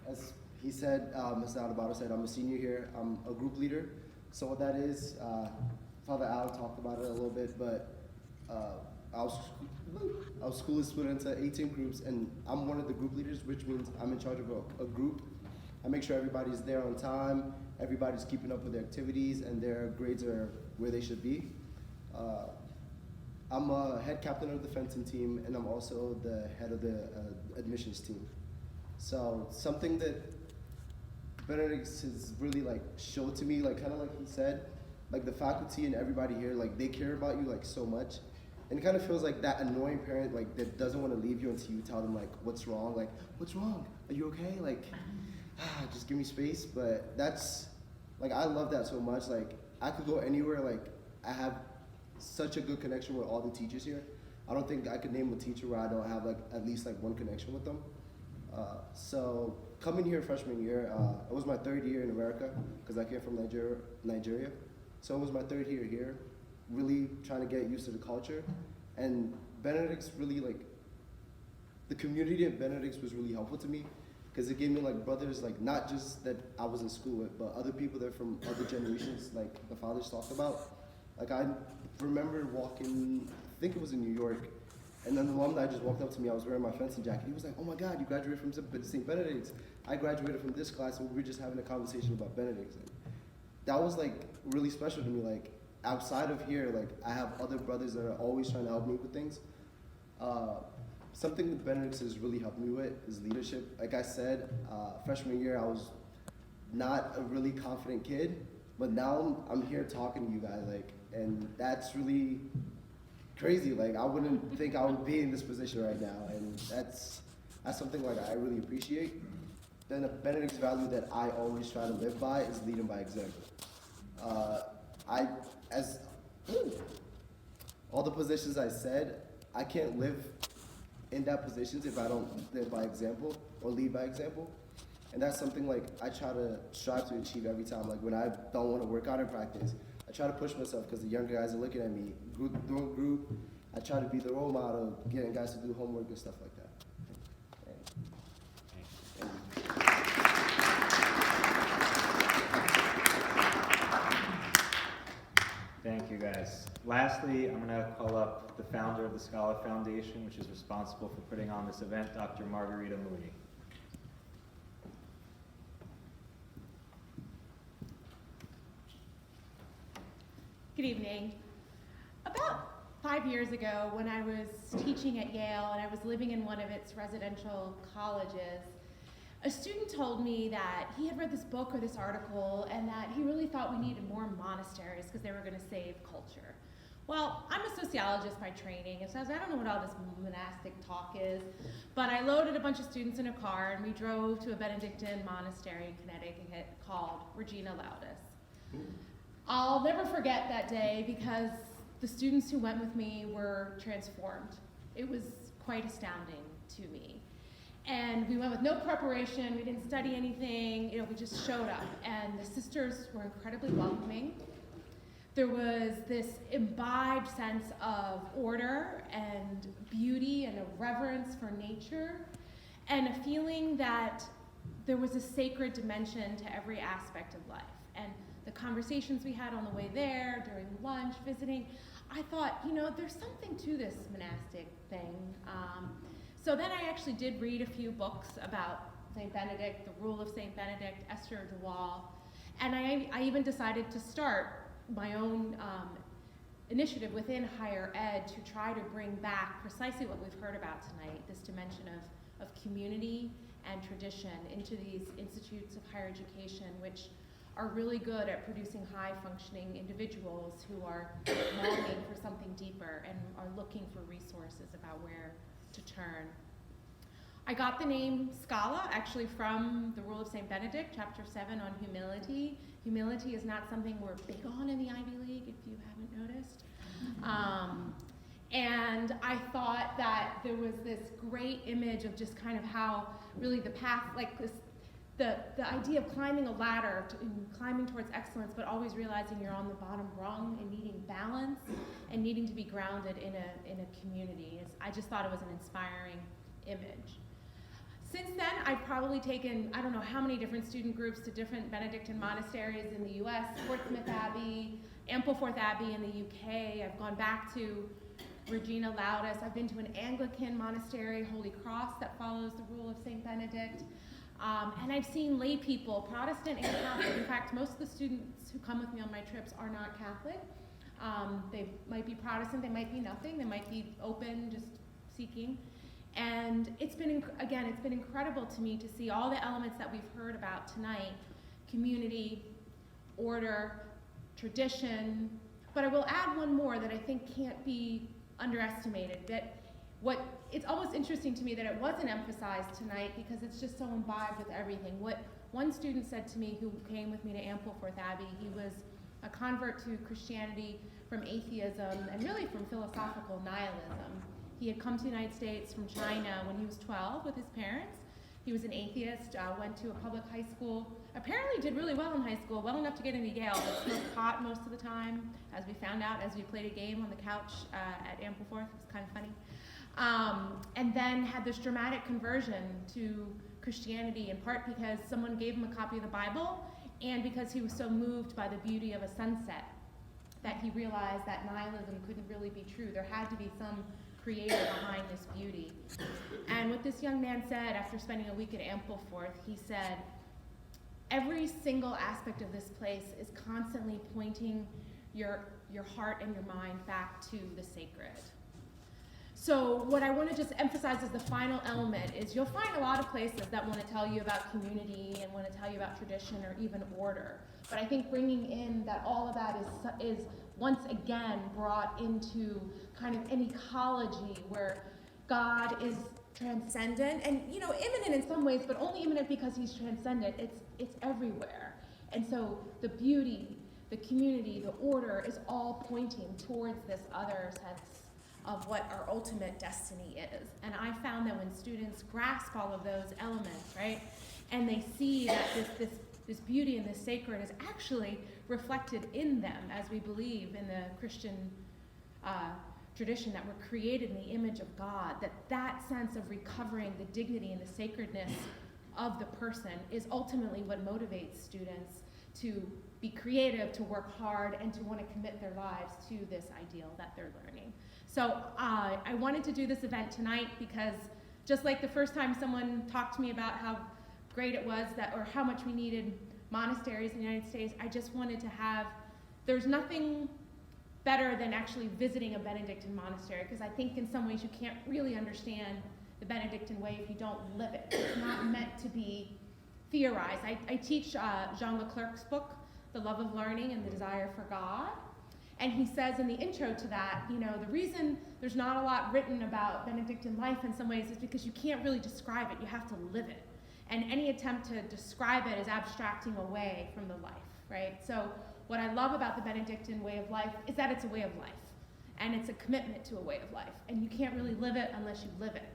As he said, Mr. Adubato said, I'm a senior here. I'm a group leader. So what that is, Father Al talked about it a little bit, but our school is split into 18 groups, and I'm one of the group leaders, which means I'm in charge of a group. I make sure everybody's there on time, everybody's keeping up with their activities, and their grades are where they should be. I'm a head captain of the fencing team, and I'm also the head of the admissions team. So something that Benedict has really like showed to me, like kind of like he said, like the faculty and everybody here, like they care about you like so much. And it kind of feels like that annoying parent like that doesn't want to leave you until you tell them like what's wrong, like what's wrong? Are you okay? Like just give me space. But that's like I love that so much. Like I could go anywhere. Like I have such a good connection with all the teachers here. I don't think I could name a teacher where I don't have like at least like one connection with them. So coming here freshman year, it was my third year in America because I came from Nigeria. So it was my third year here, really trying to get used to the culture. And Benedict's really like, the community at Benedict's was really helpful to me because it gave me like brothers, like not just that I was in school with, but other people that from other generations, like the fathers talked about. Like I remember walking, I think it was in New York, and then the alumni just walked up to me. I was wearing my fencing jacket. He was like, "Oh my God, you graduated from St. Benedict's." I graduated from this class, and we were just having a conversation about Benedict's. And that was like really special to me. Like outside of here, like I have other brothers that are always trying to help me with things. Something that Benedict's has really helped me with is leadership. Like I said, freshman year I was not a really confident kid, but now I'm here talking to you guys, like, and that's really crazy. Like I wouldn't think I would be in this position right now, and that's something like I really appreciate. Then a Benedict's value that I always try to live by is leading by example. All the positions I said, I can't live in that positions if I don't live by example or lead by example. And that's something like I try to strive to achieve every time. Like when I don't want to work out in practice, I try to push myself because the younger guys are looking at me. Doing group, I try to be the role model, getting guys to do homework and stuff like that. Thank you, guys. Lastly, I'm going to call up the founder of the Scala Foundation, which is responsible for putting on this event, Dr. Margarita Mooney. Good evening. About 5 years ago, when I was teaching at Yale and I was living in one of its residential colleges, a student told me that he had read this book or this article and that he really thought we needed more monasteries because they were going to save culture. Well, I'm a sociologist by training, and so I don't know what all this monastic talk is, but I loaded a bunch of students in a car and we drove to a Benedictine monastery in Connecticut called Regina Laudis. I'll never forget that day because the students who went with me were transformed. It was quite astounding to me. And we went with no preparation, we didn't study anything, we just showed up. And the sisters were incredibly welcoming. There was this imbibed sense of order and beauty and a reverence for nature, and a feeling that there was a sacred dimension to every aspect of life. And the conversations we had on the way there, during lunch, visiting, I thought, there's something to this monastic thing. So then I actually did read a few books about St. Benedict, the Rule of St. Benedict, Esther de Wall, and I even decided to start my own initiative within higher ed to try to bring back precisely what we've heard about tonight, this dimension of community and tradition into these institutes of higher education, which are really good at producing high-functioning individuals who are longing for something deeper and are looking for resources about where to turn. I got the name Scala actually from the Rule of St. Benedict, chapter 7 on humility. Humility is not something we're big on in the Ivy League, if you haven't noticed. And I thought that there was this great image of just kind of how really the path, like this, the idea of climbing a ladder, climbing towards excellence, but always realizing you're on the bottom rung and needing balance and needing to be grounded in a community. I just thought it was an inspiring image. Since then, I've probably taken, I don't know how many different student groups to different Benedictine monasteries in the US, Portsmouth Abbey, Ampleforth Abbey in the UK. I've gone back to Regina Laudis. I've been to an Anglican monastery, Holy Cross, that follows the Rule of St. Benedict. And I've seen lay people, Protestant and Catholic. In fact, most of the students who come with me on my trips are not Catholic. They might be Protestant, they might be nothing, they might be open, just seeking. And it's been incredible to me to see all the elements that we've heard about tonight: community, order, tradition. But I will add one more that I think can't be underestimated. It's almost interesting to me that it wasn't emphasized tonight because it's just so imbibed with everything. What one student said to me who came with me to Ampleforth Abbey, he was a convert to Christianity from atheism and really from philosophical nihilism. He had come to the United States from China when he was 12 with his parents. He was an atheist, went to a public high school, apparently did really well in high school, well enough to get into Yale, but smoked pot most of the time, as we found out as we played a game on the couch at Ampleforth. It was kind of funny. And then had this dramatic conversion to Christianity, in part because someone gave him a copy of the Bible, and because he was so moved by the beauty of a sunset that he realized that nihilism couldn't really be true. There had to be some creator behind this beauty. And what this young man said after spending a week at Ampleforth, he said, every single aspect of this place is constantly pointing your heart and your mind back to the sacred. So what I want to just emphasize as the final element is you'll find a lot of places that want to tell you about community and want to tell you about tradition or even order. But I think bringing in that all of that is once again brought into kind of an ecology where God is transcendent and immanent in some ways, but only immanent because he's transcendent. It's everywhere. And so the beauty, the community, the order is all pointing towards this other sense of what our ultimate destiny is. And I found that when students grasp all of those elements, right, and they see that this beauty and this sacred is actually reflected in them, as we believe in the Christian tradition that we're created in the image of God, that sense of recovering the dignity and the sacredness of the person is ultimately what motivates students to be creative, to work hard, and to want to commit their lives to this ideal that they're learning. So I wanted to do this event tonight because just like the first time someone talked to me about how great it was or how much we needed monasteries in the United States, I just wanted to there's nothing better than actually visiting a Benedictine monastery, because I think in some ways you can't really understand the Benedictine way if you don't live it. It's not meant to be theorized. I teach Jean Leclerc's book, The Love of Learning and the Desire for God. And he says in the intro to that, the reason there's not a lot written about Benedictine life in some ways is because you can't really describe it, you have to live it. And any attempt to describe it is abstracting away from the life, right? So what I love about the Benedictine way of life is that it's a way of life. And it's a commitment to a way of life. And you can't really live it unless you live it.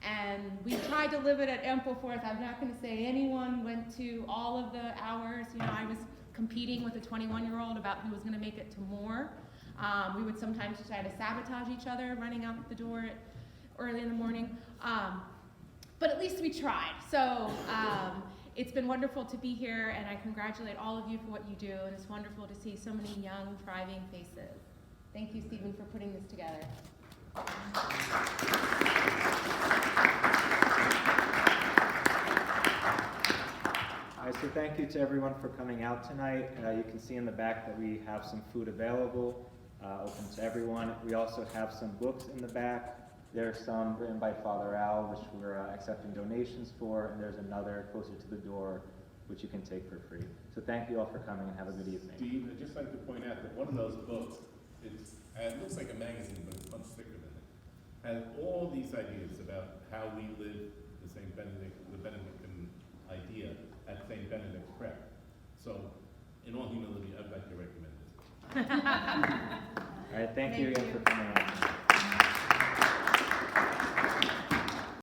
And we tried to live it at Ampleforth. I'm not going to say anyone went to all of the hours. You know, I was competing with a 21-year-old about who was going to make it to more. We would sometimes try to sabotage each other, running out the door early in the morning. But at least we tried. So it's been wonderful to be here, and I congratulate all of you for what you do. And it's wonderful to see so many young, thriving faces. Thank you, Stephen, for putting this together. All right, so thank you to everyone for coming out tonight. You can see in the back that we have some food available, open to everyone. We also have some books in the back. There's some written by Father Al, which we're accepting donations for, and there's another closer to the door, which you can take for free. So thank you all for coming, and have a good evening. Steve, I'd just like to point out that one of those books, it looks like a magazine, but it's much thicker than it. Has all these ideas about how we live the St. Benedict, the Benedictine idea at St. Benedict Prep. So, in all humility, I'd like to recommend this. All right, thank you again for coming out.